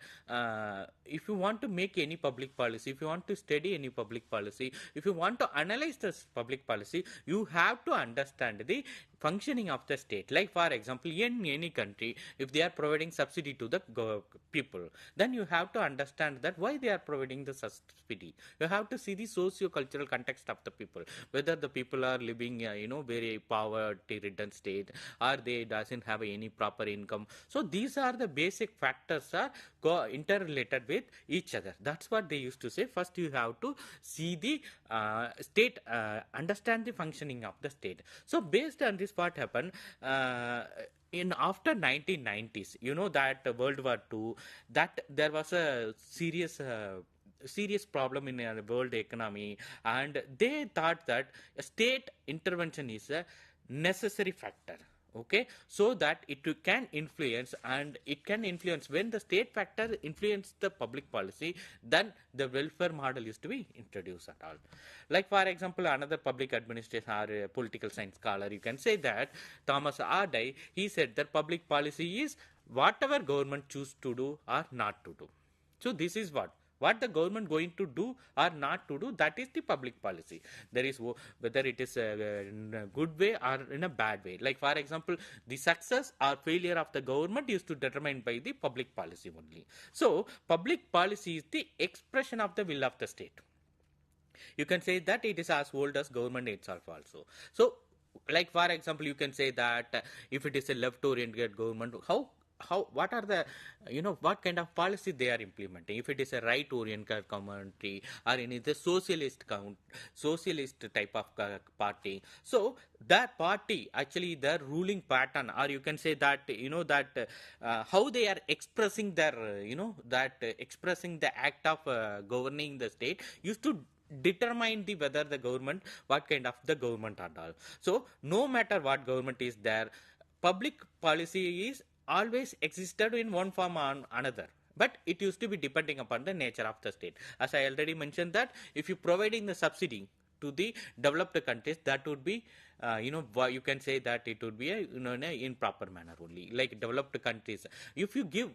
if you want to make any public policy, if you want to study any public policy, if you want to analyze this public policy, you have to understand the functioning of the state. Like for example, in any country, if they are providing subsidy to the people, then you have to understand that why they are providing the subsidy. You have to see the socio-cultural context of the people, whether the people are living very poverty ridden state, or they doesn't have any proper income. So these are the basic factors are interrelated with each other. That's what they used to say. First you have to see the state, understand the functioning of the state. So based on this, what happened in after 1990s, that World War II, that there was a serious problem in the world economy, and they thought that state intervention is a necessary factor. Okay, so that it can influence, and it can influence when the state factor influence the public policy, then the welfare model used to be introduced at all. Like for example, another public administration or political science scholar, you can say that Thomas Ardai, he said that public policy is whatever government choose to do or not to do. So this is what the government going to do or not to do, that is the public policy. There is whether it is in a good way or in a bad way. Like for example, the success or failure of the government is to determined by the public policy only. So public policy is the expression of the will of the state. You can say that it is as old as government itself also. So like for example, you can say that if it is a left oriented government, what are the what kind of policy they are implementing. If it is a right oriented community, or any the socialist type of party, so that party actually their ruling pattern, or you can say that how they are expressing their expressing the act of governing the state used to determine the whether the government, what kind of the government and all. So no matter what government is there, public policy is always existed in one form or another, but it used to be depending upon the nature of the state. As I already mentioned that if you providing the subsidy to the developed countries, that would be you can say that it would be in an improper manner only. Like developed countries, if you give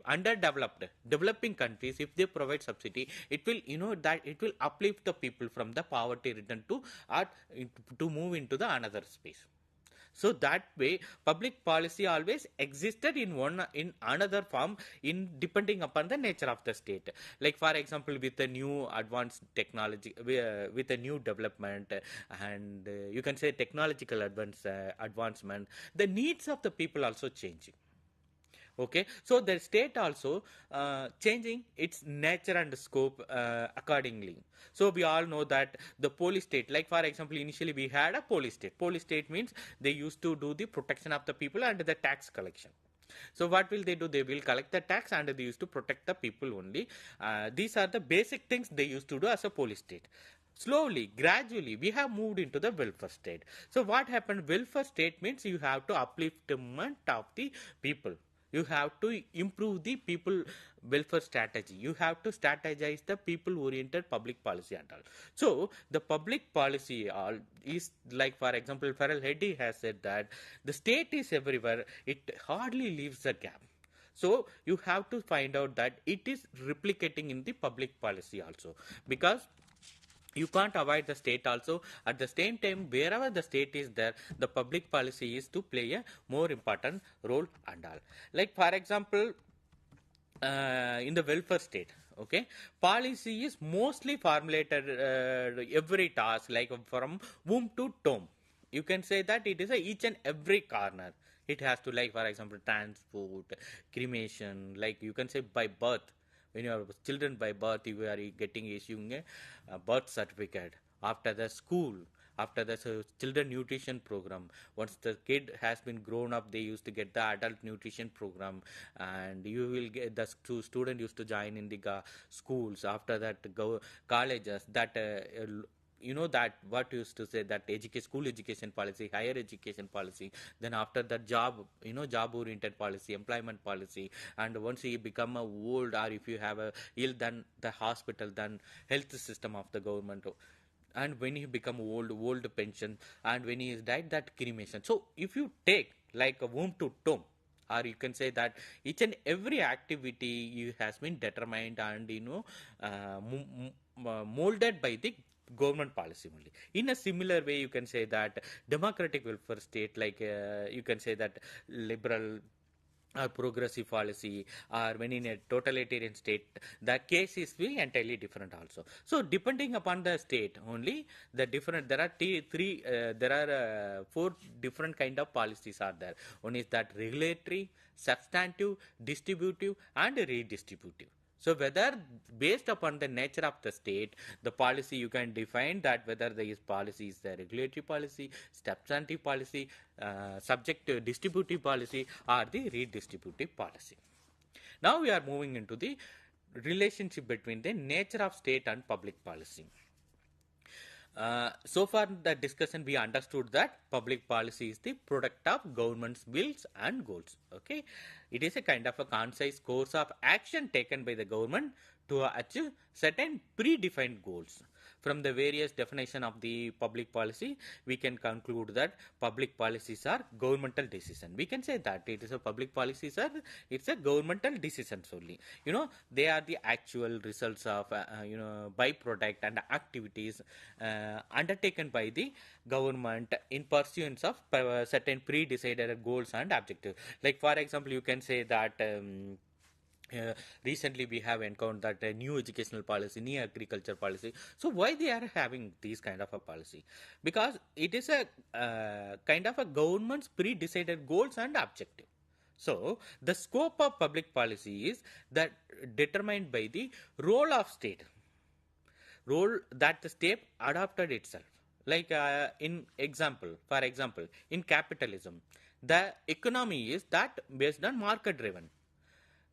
developing countries, if they provide subsidy, it will that it will uplift the people from the poverty ridden to move into the another space. So that way, public policy always existed in another form, in depending upon the nature of the state. Like for example, with the new advanced technology, with a new development, and you can say technological advancement, the needs of the people also changing. Okay, so the state also changing its nature and scope accordingly. So we all know that the police state, like for example, initially we had a police state. Police state means they used to do the protection of the people and the tax collection. So what will they do? They will collect the tax and they used to protect the people only. These are the basic things they used to do as a police state. Slowly, gradually, we have moved into the welfare state. So what happened? Welfare state means you have to upliftment of the people. You have to improve the people welfare strategy. You have to strategize the people oriented public policy and all. So the public policy is like, for example, Farrell Heddy has said that the state is everywhere, it hardly leaves a gap. So you have to find out that it is replicating in the public policy also, because you can't avoid the state also. At the same time, wherever the state is there, the public policy is to play a more important role and all. Like for example, in the welfare state, okay, policy is mostly formulated every task, like from womb to tomb. You can say that it is each and every corner. It has to, like for example, transport, cremation, like you can say by birth. When you are children by birth, you are getting issuing a birth certificate. After the school, after the children nutrition program, once the kid has been grown up, they used to get the adult nutrition program, and you will get the student used to join in the schools. After that, go colleges. That you know that what used to say that school education policy, higher education policy, then after that job, job oriented policy, employment policy, and once you become a old, or if you have a ill, then the hospital, then health system of the government, and when you become old pension, and when he is died, that cremation. So if you take like a womb to tomb, or you can say that each and every activity has been determined and molded by the government policy only. In a similar way, you can say that democratic welfare state, like you can say that liberal or progressive policy, or when in a totalitarian state, the case is be entirely different also. So depending upon the state only, the different, there are four different kind of policies are there. One is that regulatory, substantive, distributive, and redistributive. So whether based upon the nature of the state, the policy, you can define that whether the policy is the regulatory policy, substantive policy, subject to distributive policy, or the redistributive policy. Now we are moving into the relationship between the nature of state and public policy. So far the discussion, we understood that public policy is the product of government's wills and goals. Okay, it is a kind of a concise course of action taken by the government to achieve certain predefined goals. From the various definition of the public policy, we can conclude that public policies are governmental decision. We can say that it is a public policies are, it's a governmental decisions only. They are the actual results of byproduct and activities undertaken by the government in pursuance of certain pre-decided goals and objectives. Like for example, you can say that recently we have encountered that a new educational policy, new agriculture policy. So why they are having these kind of a policy? Because it is a kind of a government's pre-decided goals and objective. So the scope of public policy is that determined by the role of state, role that the state adopted itself. Like for example, in capitalism, the economy is that based on market driven.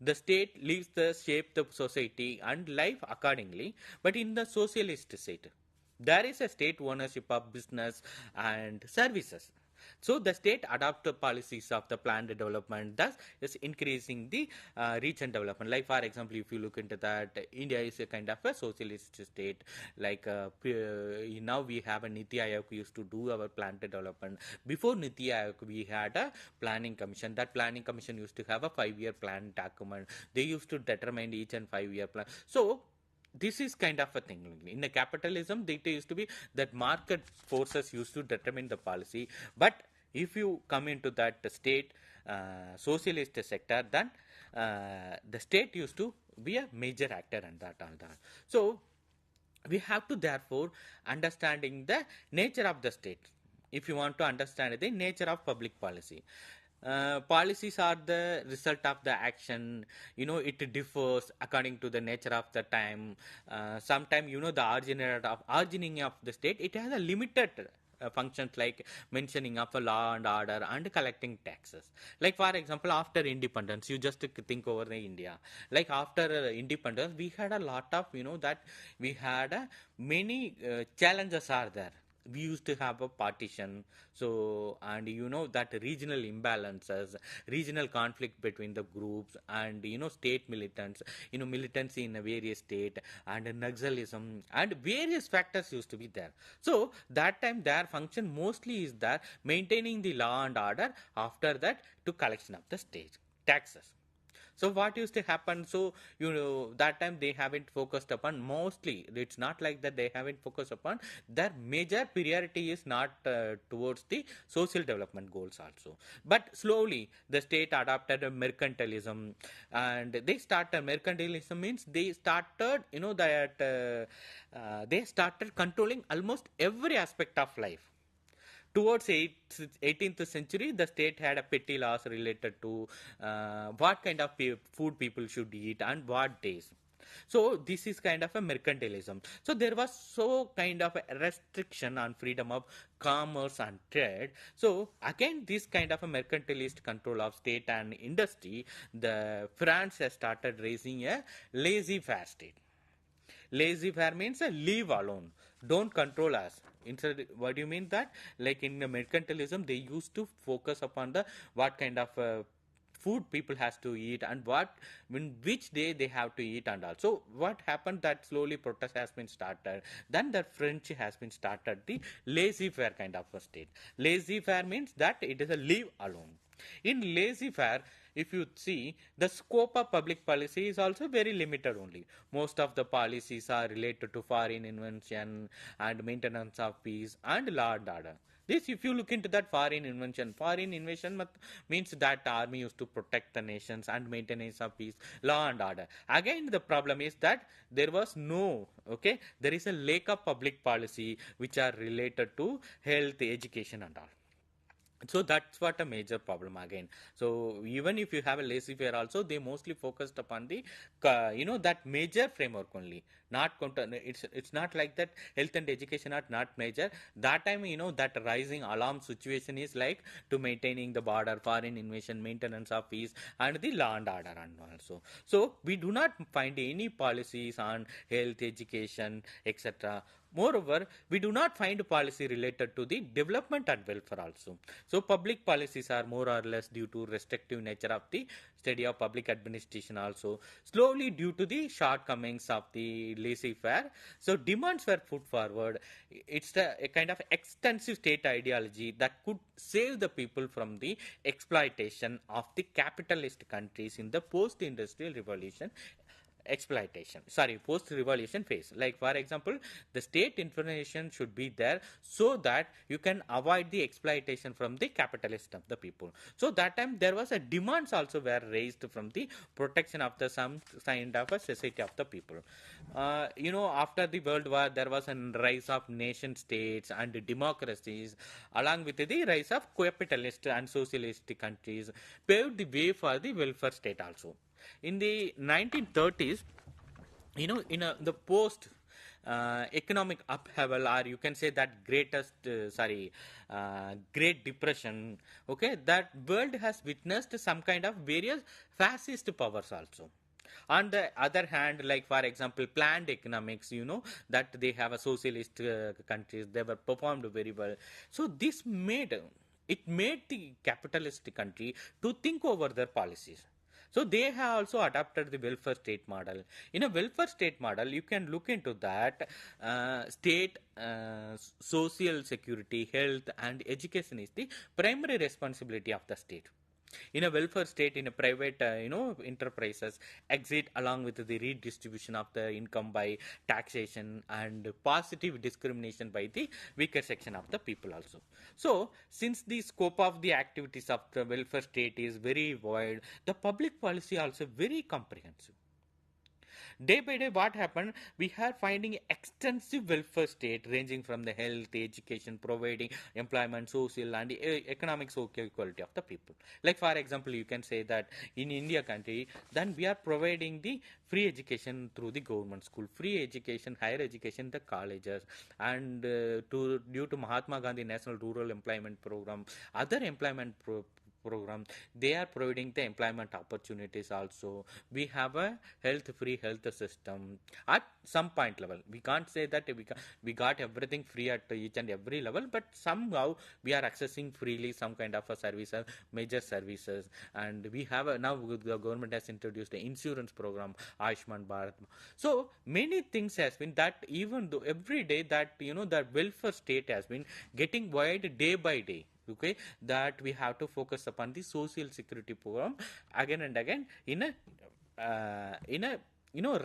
The state leaves the shape the society and life accordingly. But in the socialist state, there is a state ownership of business and services. So the state adopt the policies of the planned development, thus is increasing the reach and development. Like for example, if you look into that, India is a kind of a socialist state. Like now we have a Niti Aayog used to do our planned development. Before Niti Aayog, we had a planning commission. That planning commission used to have a 5-year plan document. They used to determine each and 5-year plan. So this is kind of a thing. In the capitalism, it used to be that market forces used to determine the policy. But If you come into that state socialist sector, then the state used to be a major actor in that all that. So we have to therefore understanding the nature of the state. If you want to understand the nature of public policy, policies are the result of the action. It differs according to the nature of the time. Sometimes the origining of the state, it has a limited functions like mentioning of a law and order and collecting taxes. Like for example, after independence, you just think over the India. Like after independence, we had a lot of that we had many challenges are there. We used to have a partition, so and that regional imbalances, regional conflict between the groups, and state militants, militancy in a various state, and naxalism and various factors used to be there. So that time their function mostly is that maintaining the law and order, after that to collection of the state taxes. So what used to happen? So that time they haven't focused upon, mostly it's not like that they haven't focused upon, their major priority is not towards the social development goals also. But slowly the state adopted a mercantilism, and they started mercantilism means they started they started controlling almost every aspect of life. Towards 18th century, the state had a petty laws related to what kind of food people should eat and what days. So this is kind of a mercantilism. So there was so kind of a restriction on freedom of commerce and trade. So again, this kind of a mercantilist control of state and industry, the France has started raising a laissez-faire state. Laissez-faire means leave alone, don't control us. Instead, what do you mean that? Like in the mercantilism, they used to focus upon the what kind of food people has to eat and which day they have to eat, and also what happened that slowly protest has been started. Then the French has been started the laissez-faire kind of a state. Laissez-faire means that it is a leave alone. In laissez-faire, if you see, the scope of public policy is also very limited only. Most of the policies are related to foreign invention and maintenance of peace and law and order. This, if you look into that foreign invention means that army used to protect the nations and maintenance of peace, law and order. Again, the problem is that there was there is a lack of public policy which are related to health, education and all. So that's what a major problem again. So even if you have a laissez-faire also, they mostly focused upon the that major framework only. It's not like that health and education are not major. That time that rising alarm situation is like to maintaining the border, foreign invasion, maintenance of peace and the law and order and also. So we do not find any policies on health, education, etc. Moreover, we do not find policy related to the development and welfare also. So public policies are more or less due to restrictive nature of the study of public administration also. Slowly due to the shortcomings of the laissez-faire, so demands were put forward. It's a kind of extensive state ideology that could save the people from the exploitation of the capitalist countries in the post-industrial revolution post-revolution phase. Like for example, the state information should be there so that you can avoid the exploitation from the capitalist of the people. So that time there was a demands also were raised from the protection of the some kind of a society of the people. After the World War, there was a rise of nation states and democracies, along with the rise of capitalist and socialist countries, paved the way for the welfare state also. In the 1930s, the post economic upheaval, or you can say that Great Depression, that world has witnessed some kind of various fascist powers also. On the other hand, like for example, planned economics, that they have a socialist countries, they were performed very well. So this made the capitalist country to think over their policies. So they have also adopted the welfare state model. In a welfare state model, you can look into that state social security, health and education is the primary responsibility of the state. In a welfare state, in a private enterprises exit along with the redistribution of the income by taxation and positive discrimination by the weaker section of the people also. So since the scope of the activities of the welfare state is very wide, the public policy also very comprehensive. Day by day, what happened? We are finding extensive welfare state ranging from the health, education, providing employment, social and economic social equality of the people. Like for example, you can say that in India country, then we are providing the free education through the government school, free education, higher education, the colleges, and due to Mahatma Gandhi National Rural Employment Program, other employment program, they are providing the employment opportunities also. We have a free health system at some point level. We can't say that we got everything free at each and every level, but somehow we are accessing freely some kind of a services, major services. And we have now the government has introduced the insurance program, Ayushman Bharat. So many things has been that, even though every day that that welfare state has been getting wide day by day. Okay, that we have to focus upon the social security program again and again in a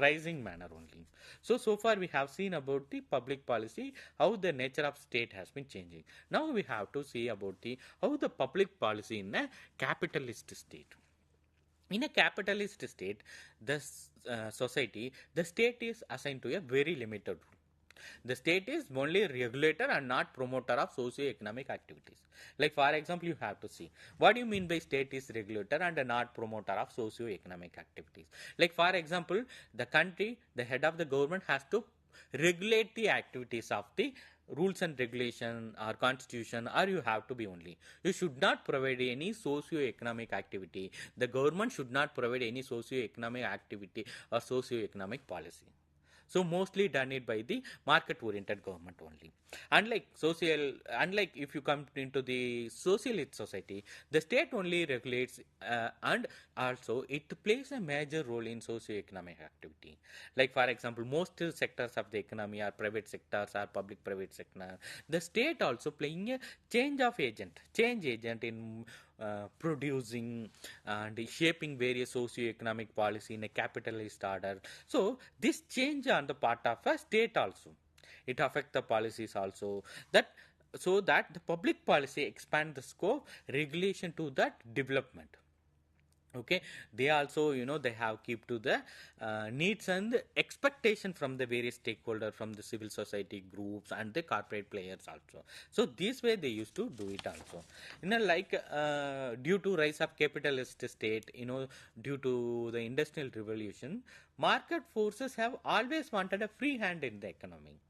rising manner only. So far we have seen about the public policy, how the nature of state has been changing. Now we have to see about the how the public policy in a capitalist state. In a capitalist state, the society, the state is assigned to a very limited role. The state is only a regulator and not promoter of socio-economic activities. Like for example, you have to see what do you mean by state is regulator and not promoter of socio-economic activities. Like for example, the country, the head of the government has to regulate the activities of the rules and regulation or constitution, or you have to be only. You should not provide any socio-economic activity. The government should not provide any socio-economic activity or socio-economic policy. So mostly done it by the market-oriented government only. Unlike if you come into the socialist society, the state only regulates and also it plays a major role in socio-economic activity. Like for example, most sectors of the economy are private sectors or public-private sector. The state also playing a change agent in producing and shaping various socio-economic policy in a capitalist order. So this change on the part of a state also, it affects the policies also, that so that the public policy expand the scope regulation to that development. Okay, they also they have keep to the needs and expectation from the various stakeholders, from the civil society groups and the corporate players also. So this way they used to do it also. Due to rise of capitalist state, due to the industrial revolution, market forces have always wanted a free hand in the economy.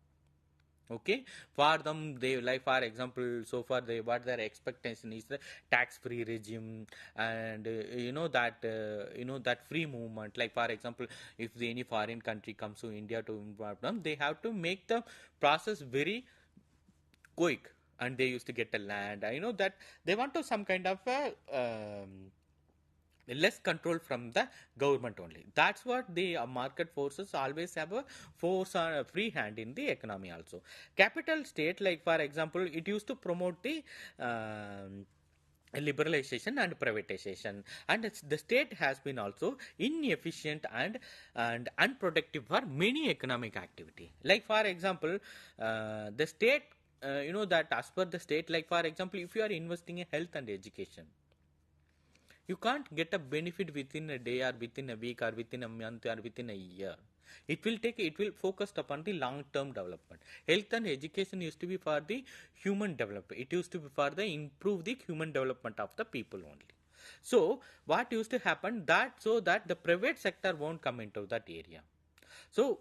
Okay, for them, they, like for example, so far what their expectation is the tax-free regime, and that free movement. Like for example, if any foreign country comes to India to import them, they have to make the process very quick, and they used to get a land. I know that they want to some kind of a less control from the government only. That's what the market forces always have a force on a free hand in the economy also. Capital state, like for example, it used to promote the liberalization and privatization, and the state has been also inefficient and unproductive for many economic activity. Like for example, the state, that as per the state, like for example, if you are investing in health and education, you can't get a benefit within a day or within a week or within a month or within a year. It will focus upon the long-term development. Health and education used to be for the human development. It used to be for the improve the human development of the people only. So what used to happen so that the private sector won't come into that area. So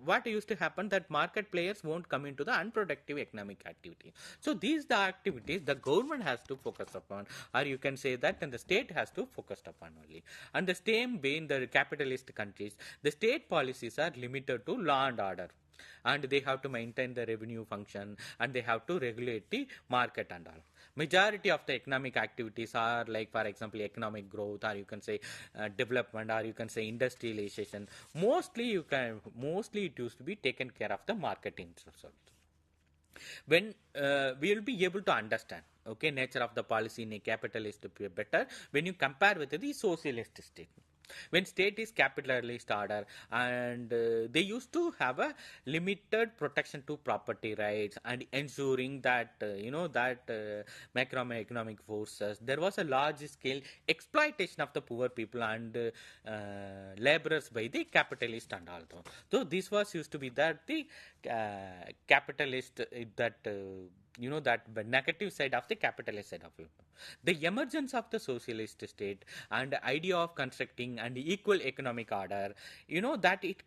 what used to happen, that market players won't come into the unproductive economic activity. So these the activities the government has to focus upon, or you can say that and the state has to focus upon only. And the same way in the capitalist countries, the state policies are limited to law and order, and they have to maintain the revenue function, and they have to regulate the market and all. Majority of the economic activities are like, for example, economic growth, or you can say development, or you can say industrialization. Mostly it used to be taken care of the market interest also. When we will be able to understand okay, nature of the policy in a capitalist better when you compare with the socialist state. When state is capitalist order, and they used to have a limited protection to property rights and ensuring that macroeconomic forces, there was a large scale exploitation of the poor people and laborers by the capitalist and all. So this was used to be that the capitalist that that negative side of the capitalist side of it. The emergence of the socialist state and the idea of constructing an equal economic order, that it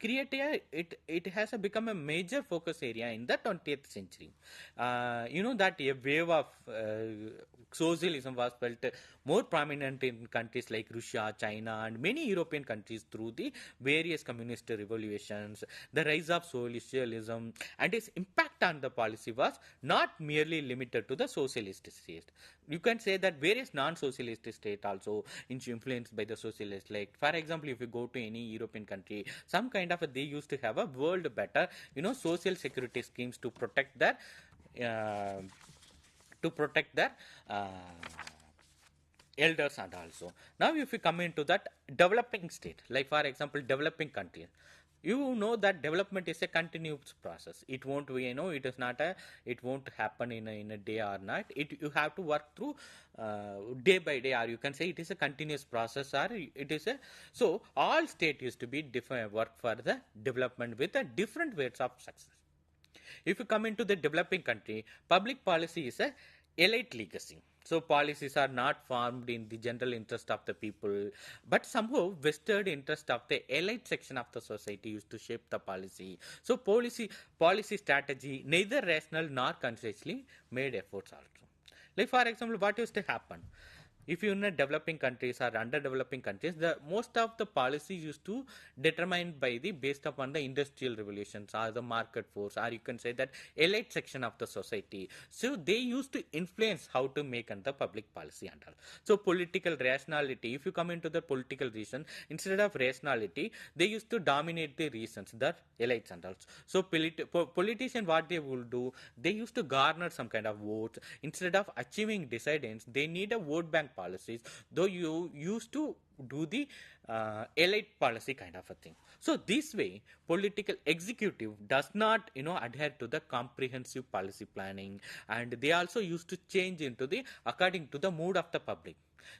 it has become a major focus area in the 20th century. That a wave of socialism was felt more prominent in countries like Russia, China, and many European countries through the various communist revolutions. The rise of socialism and its impact on the policy was not merely limited to the socialist state. You can say that various non-socialist states also influenced by the socialist. Like, for example, if you go to any European country, some kind of they used to have a world better, social security schemes to protect their uh, uh, elders. And also, now if you come into that developing state, like for example developing countries, that development is a continuous process. It won't be, it is not it won't happen in a day or night. You have to work through day by day, or you can say it is a continuous process, or it is a, so all state used to be different work for the development with a different ways of success. If you come into the developing country, public policy is a elite legacy. So policies are not formed in the general interest of the people, but somehow vested interest of the elite section of the society used to shape the policy. So policy strategy neither rational nor consciously made efforts also. Like for example, what used to happen? If you're in a developing countries or underdeveloping countries, the most of the policies used to determined by the based upon the industrial revolutions or the market force, or you can say that elite section of the society. So they used to influence how to make and the public policy and all. So political rationality, if you come into the political reason, instead of rationality, they used to dominate the reasons, the elites and all. So politician, what they will do, they used to garner some kind of votes. Instead of achieving decidents, they need a vote bank policies, though you used to do the elite policy kind of a thing. So this way, political executive does not adhere to the comprehensive policy planning, and they also used to change into the according to the mood of the public.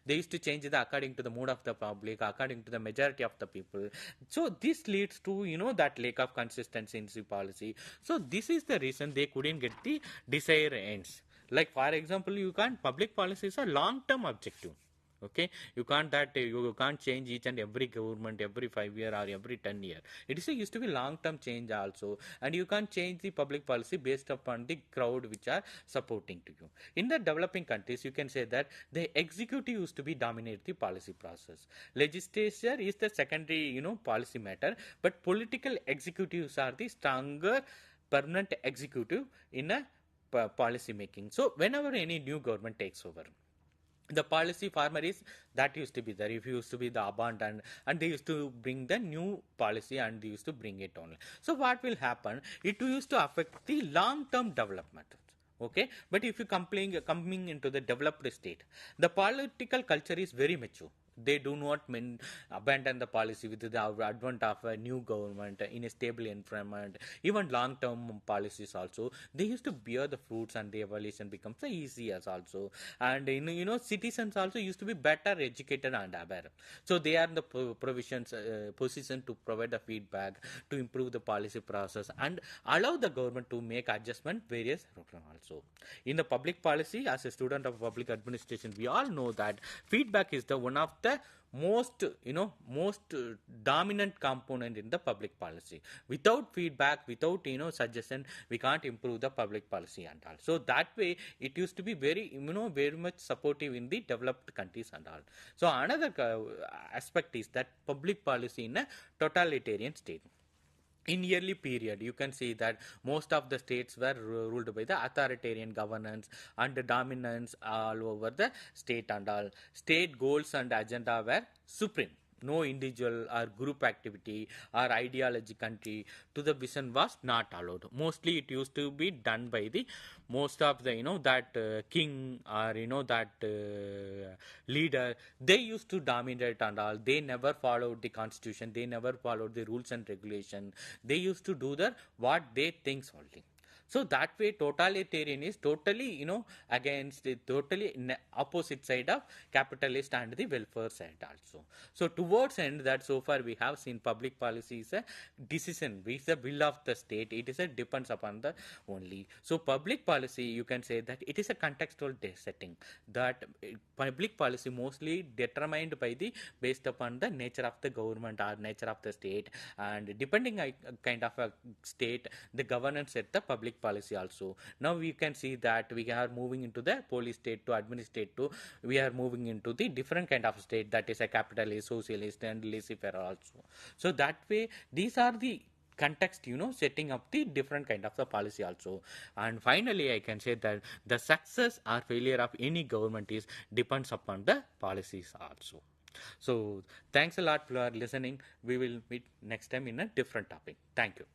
They used to change it according to the mood of the public, according to the majority of the people. So this leads to that lack of consistency in the policy. So this is the reason they couldn't get the desired ends. Like for example, you can't, public policy is a long-term objective. Okay, you can't change each and every government every 5 year or every 10 year. It is used to be long-term change also, and you can't change the public policy based upon the crowd which are supporting to you. In the developing countries, you can say that the executive used to be dominate the policy process. Legislature is the secondary policy matter, but political executives are the stronger permanent executive in a policy making. So whenever any new government takes over, the policy farmer is that used to be there. If you used to be the abundant, and they used to bring the new policy and they used to bring it only. So what will happen? It used to affect the long-term development. Okay, but if you coming into the developed state, the political culture is very mature. They do not abandon the policy with the advent of a new government in a stable environment. Even long-term policies also, they used to bear the fruits, and the evaluation becomes the easier also. And citizens also used to be better educated and aware. So they are in the provisions position to provide the feedback, to improve the policy process, and allow the government to make adjustment various programs also. In the public policy, as a student of public administration, we all know that feedback is the one of the most dominant component in the public policy. Without feedback, without suggestion, we can't improve the public policy and all. So that way it used to be very very much supportive in the developed countries and all. So another aspect is that public policy in a totalitarian state. In early period, you can see that most of the states were ruled by the authoritarian governance and the dominance all over the state and all. State goals and agenda were supreme. no individual or group activity or ideology country to the vision was not allowed. Mostly it used to be done by the most of the that king or that leader. They used to dominate and all. They never followed the constitution, they never followed the rules and regulation. They used to do the what they think only. So that way totalitarian is totally against the totally opposite side of capitalist and the welfare side also. So towards end that so far we have seen public policy is a decision, it's a will of the state, it is a depends upon the only. So public policy, you can say that it is a contextual setting, that public policy mostly determined by the based upon the nature of the government or nature of the state, and depending on kind of a state, the governance set the public policy also. Now we can see that we are moving into the police state to administrative to we are moving into the different kind of state, that is a capitalist, socialist and laissez-faire also. So that way these are the context setting up the different kind of the policy also. And finally I can say that the success or failure of any government is depends upon the policies also. So thanks a lot for listening. We will meet next time in a different topic. Thank you.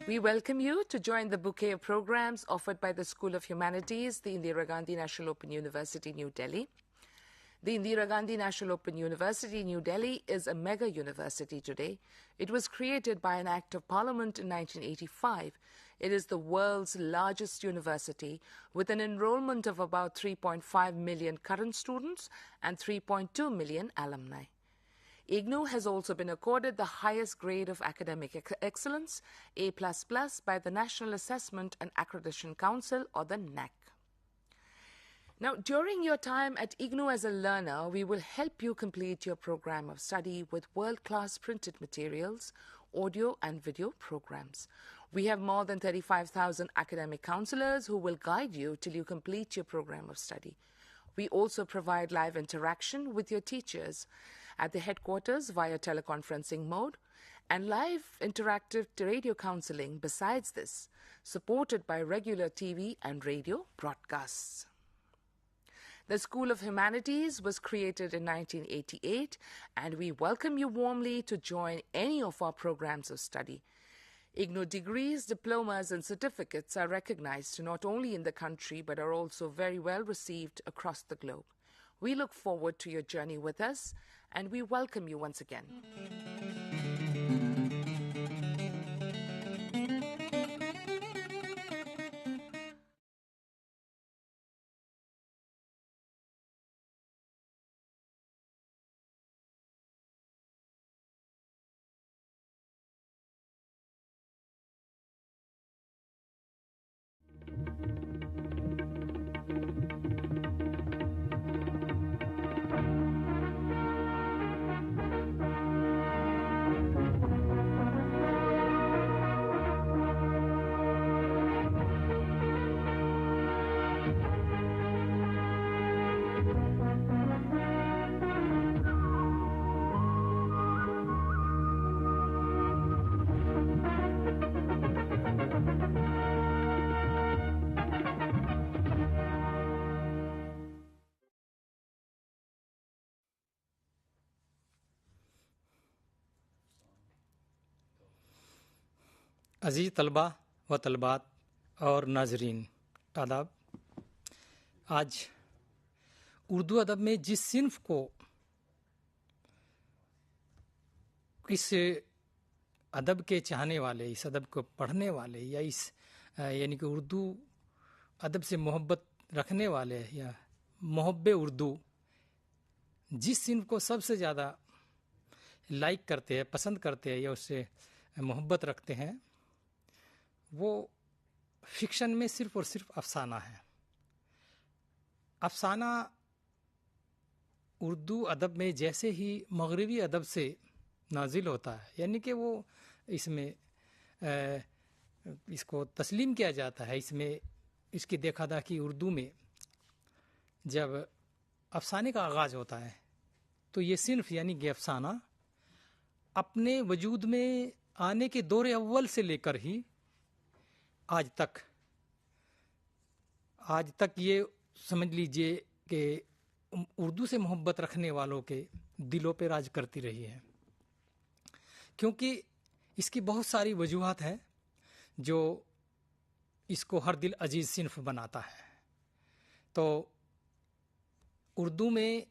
We welcome you to join the bouquet of programs offered by the School of Humanities, the Indira Gandhi National Open University, New Delhi. The Indira Gandhi National Open University, New Delhi is a mega university today. It was created by an Act of Parliament in 1985. It is the world's largest university with an enrollment of about 3.5 million current students and 3.2 million alumni. Ignou has also been accorded the highest grade of academic excellence, A++, by the National Assessment and Accreditation Council, or the NAC. Now, during your time at Ignou as a learner, we will help you complete your program of study with world-class printed materials, audio and video programs. We have more than 35,000 academic counselors who will guide you till you complete your program of study. We also provide live interaction with your teachers at the headquarters via teleconferencing mode, and live interactive radio counseling besides this, supported by regular TV and radio broadcasts. The School of Humanities was created in 1988, and we welcome you warmly to join any of our programs of study. Ignou degrees, diplomas and certificates are recognized not only in the country but are also very well received across the globe. We look forward to your journey with us, and we welcome you once again. अज़ीज़ तलबा व तलबात और नाजरीन आदाब, आज उर्दू अदब में जिस सिन्फ को इस अदब के चाहने वाले, इस अदब को पढ़ने वाले या इस यानी कि उर्दू अदब से मोहब्बत रखने वाले या मोहब्बे उर्दू जिस सिन्फ को सबसे ज़्यादा लाइक करते हैं, पसंद करते हैं या उससे मोहब्बत रखते हैं, वो फिक्शन में सिर्फ और सिर्फ अफसाना है। अफसाना اردو ادب میں جیسے ہی مغربی ادب سے نازل ہوتا ہے، یعنی کہ وہ اس میں اس کو تسلیم کیا جاتا ہے، اس میں اس کی دیکھا داکھی اردو میں جب افسانے کا آغاز ہوتا ہے تو یہ صنف یعنی کہ افسانہ اپنے وجود میں آنے کے دور اول سے لے کر ہی آج تک یہ سمجھ لیجئے کہ اردو سے محبت رکھنے والوں کے دلوں پہ راج کرتی رہی ہے، کیونکہ اس کی بہت ساری وجوہات ہیں جو اس کو ہر دل عزیز صنف بناتا ہے۔ تو اردو میں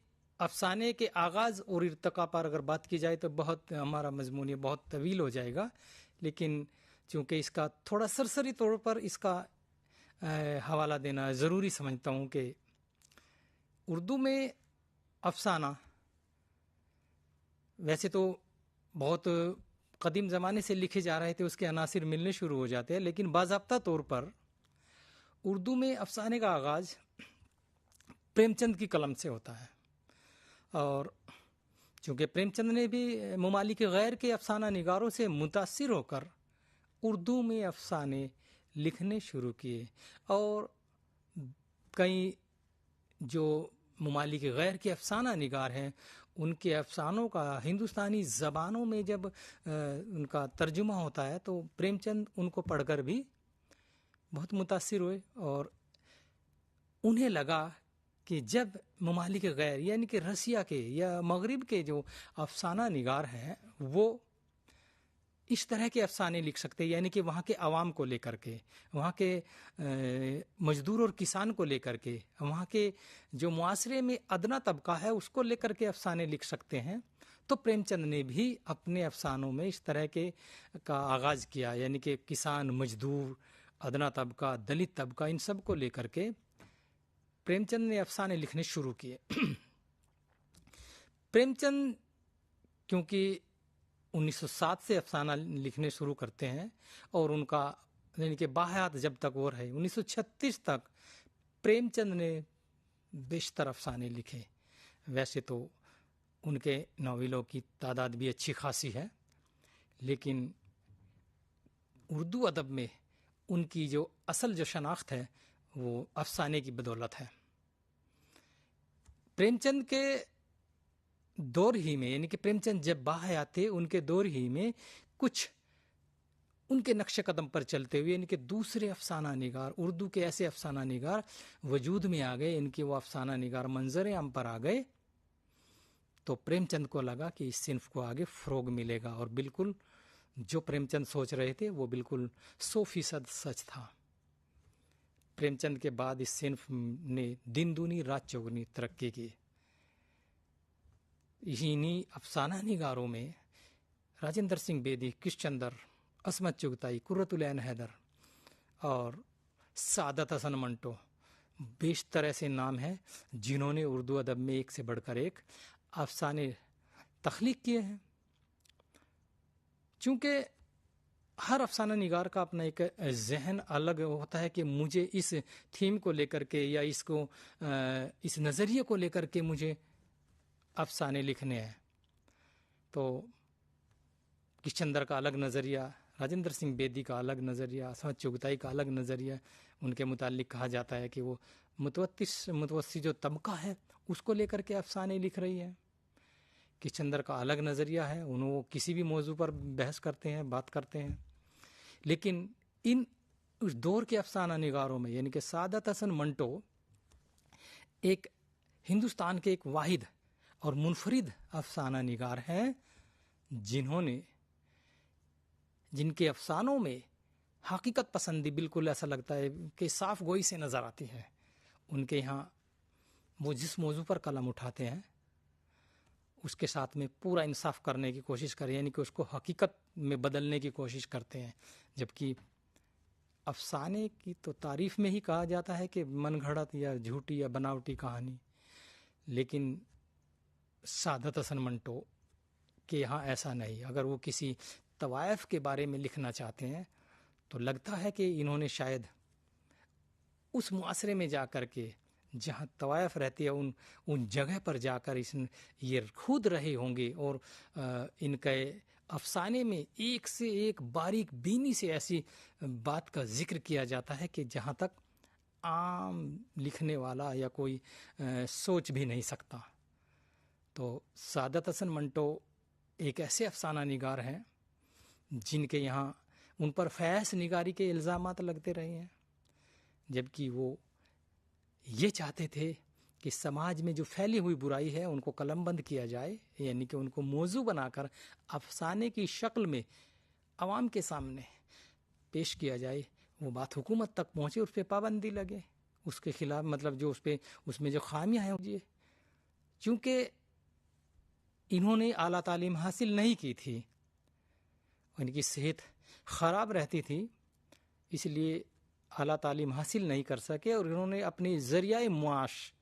افسانے کے آغاز اور ارتقاء پر اگر بات کی جائے تو بہت ہمارا مضمون یہ بہت طویل ہو جائے گا، لیکن چونکہ اس کا تھوڑا سرسری طور پر اس کا حوالہ دینا ضروری سمجھتا ہوں کہ اردو میں افسانہ ویسے تو بہت قدیم زمانے سے لکھے جا رہے تھے، اس کے عناصر ملنے شروع ہو جاتے ہیں، لیکن باضابطہ طور پر اردو میں افسانے کا آغاز پریم چند کی قلم سے ہوتا ہے، اور چونکہ پریم چند نے بھی ممالک غیر کے افسانہ نگاروں سے متاثر ہو کر اردو میں افسانے لکھنے شروع کیے، اور کئی جو ممالک غیر کے افسانہ نگار ہیں ان کے افسانوں کا ہندوستانی زبانوں میں جب ان کا ترجمہ ہوتا ہے تو پریم چند ان کو پڑھ کر بھی بہت متاثر ہوئے، اور انہیں لگا کہ جب ممالک غیر یعنی کہ رشیا کے یا مغرب کے جو افسانہ نگار ہیں وہ اس طرح کے افسانے لکھ سکتے، یعنی کہ وہاں کے عوام کو لے کر کے، وہاں کے مزدور اور کسان کو لے کر کے، وہاں کے جو معاشرے میں ادنا طبقہ ہے اس کو لے کر کے افسانے لکھ سکتے ہیں، تو پریم چند نے بھی اپنے افسانوں میں اس طرح کے کا آغاز کیا، یعنی کہ کسان، مزدور، ادنا طبقہ، دلت طبقہ، ان سب کو لے کر کے پریم چند نے افسانے لکھنے شروع کیے۔ پریم چند کیونکہ 1907 سے افسانہ لکھنے شروع کرتے ہیں، اور ان کا یعنی کہ باحیات جب تک وہ رہے 1936 تک پریم چند نے بیشتر افسانے لکھے۔ ویسے تو ان کے ناولوں کی تعداد بھی اچھی خاصی ہے، لیکن اردو ادب میں ان کی جو اصل جو شناخت ہے وہ افسانے کی بدولت ہے۔ پریم چند کے دور ہی میں یعنی کہ پریم چند جب باحیات تھے ان کے دور ہی میں کچھ ان کے نقش قدم پر چلتے ہوئے یعنی کہ دوسرے افسانہ نگار، اردو کے ایسے افسانہ نگار وجود میں آ گئے، ان کے وہ افسانہ نگار منظر عام پر آ گئے، تو پریم چند کو لگا کہ اس صنف کو آگے فروغ ملے گا، اور بالکل جو پریم چند سوچ رہے تھے وہ بالکل 100% سچ تھا۔ پریم چند کے بعد اس صنف نے دن دونی رات چوگنی ترقی کی۔ انہی افسانہ نگاروں میں راجندر سنگھ بیدی، کش چندر، عصمت چغتائی، قرۃ العین حیدر اور سعادت حسن منٹو بیشتر ایسے نام ہیں جنہوں نے اردو ادب میں ایک سے بڑھ کر ایک افسانے تخلیق کیے ہیں۔ چونکہ ہر افسانہ نگار کا اپنا ایک ذہن الگ ہوتا ہے کہ مجھے اس تھیم کو لے کر کے یا اس نظریے کو لے کر کے مجھے افسانے لکھنے ہیں، تو کش چندر کا الگ نظریہ، راجندر سنگھ بیدی کا الگ نظریہ، عصمت چغتائی کا الگ نظریہ، ان کے متعلق کہا جاتا ہے کہ وہ متوسط جو طبقہ ہے اس کو لے کر کے افسانے لکھ رہی ہے۔ کش چندر کا الگ نظریہ ہے، انہوں کسی بھی موضوع پر بحث کرتے ہیں، بات کرتے ہیں، لیکن اس دور کے افسانہ نگاروں میں یعنی کہ سعادت حسن منٹو ایک ہندوستان کے ایک واحد اور منفرد افسانہ نگار ہیں جن کے افسانوں میں حقیقت پسندی بالکل ایسا لگتا ہے کہ صاف گوئی سے نظر آتی ہے۔ ان کے یہاں وہ جس موضوع پر قلم اٹھاتے ہیں اس کے ساتھ میں پورا انصاف کرنے کی کوشش کریں، یعنی کہ اس کو حقیقت میں بدلنے کی کوشش کرتے ہیں، جبکہ افسانے کی تو تعریف میں ہی کہا جاتا ہے کہ من گھڑت یا جھوٹی یا بناوٹی کہانی، لیکن سعادت حسن منٹو کہ یہاں ایسا نہیں۔ اگر وہ کسی طوائف کے بارے میں لکھنا چاہتے ہیں تو لگتا ہے کہ انہوں نے شاید اس معاشرے میں جا کر کے जहाँ तवायफ रहती है उन जगह पर जाकर ये खुद रहे होंगे और इनके अफसाने में एक से एक बारीक बीनी से ऐसी बात का जिक्र किया जाता है कि जहाँ तक आम लिखने वाला या कोई सोच भी नहीं सकता। तो सादत हसन मंटो एक ऐसे अफसाना निगार हैं जिनके यहाँ उन पर फैस निगारी के इल्ज़ामात लगते रहे हैं, जबकि वो ये चाहते थे कि समाज में जो फैली हुई बुराई है उनको कलमबंद किया जाए, यानी कि उनको मौजू बनाकर अफसाने की शक्ल में आवाम के सामने पेश किया जाए। वो बात हुकूमत तक पहुँचे, उस पर पाबंदी लगे, उसके खिलाफ मतलब जो उसमें जो खामियां हैं ये, चूँकि इन्होंने आला तालीम हासिल नहीं की थी, उनकी सेहत ख़राब रहती थी, इसलिए आला तालीम हासिल नहीं कर सके और इन्होंने अपने ज़रिया मुआश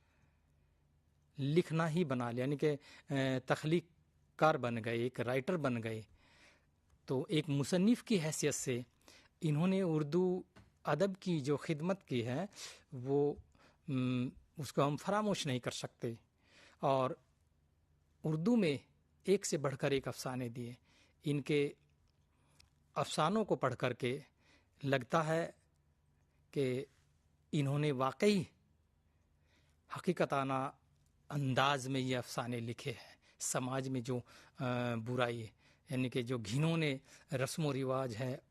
लिखना ही बना लिया, यानी कि तख्लीक कार बन गए, एक राइटर बन गए। तो एक मुसन्निफ़ की हैसियत से इन्होंने उर्दू अदब की जो खिदमत की है वो उसको हम फरामोश नहीं कर सकते। और उर्दू में एक से बढ़कर एक अफसाने दिए। इनके अफसानों को पढ़ कर के लगता है कि इन्होंने वाकई हकीकताना अंदाज में ये अफसाने लिखे हैं। समाज में जो बुराई यानी कि जो घिनौने रस्म व रिवाज है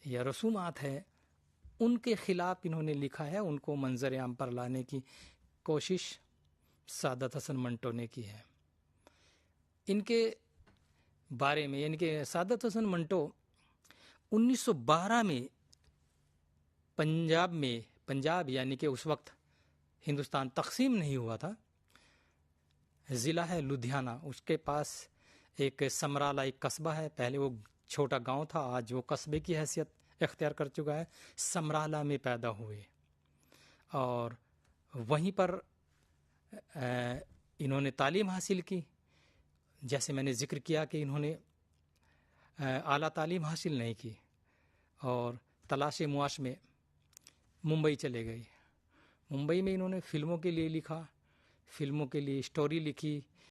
या रसूमात है उनके ख़िलाफ़ इन्होंने लिखा है, उनको मंजर आम पर लाने की कोशिश सादत हसन मंटो ने की है। इनके बारे में यानी कि सादत हसन मंटो 1912 में पंजाब यानी कि उस वक्त हिंदुस्तान तकसीम नहीं हुआ था, ज़िला है लुधियाना, उसके पास एक समराला एक कस्बा है, पहले वो छोटा गांव था, आज वो कस्बे की हैसियत इख्तियार कर चुका है। समराला में पैदा हुए और वहीं पर इन्होंने तालीम हासिल की। जैसे मैंने ज़िक्र किया कि इन्होंने आला तालीम हासिल नहीं की और तलाश मुआश में मुंबई चले गए। मुंबई में इन्होंने फ़िल्मों के लिए लिखा, फ़िल्मों के लिए स्टोरी लिखी,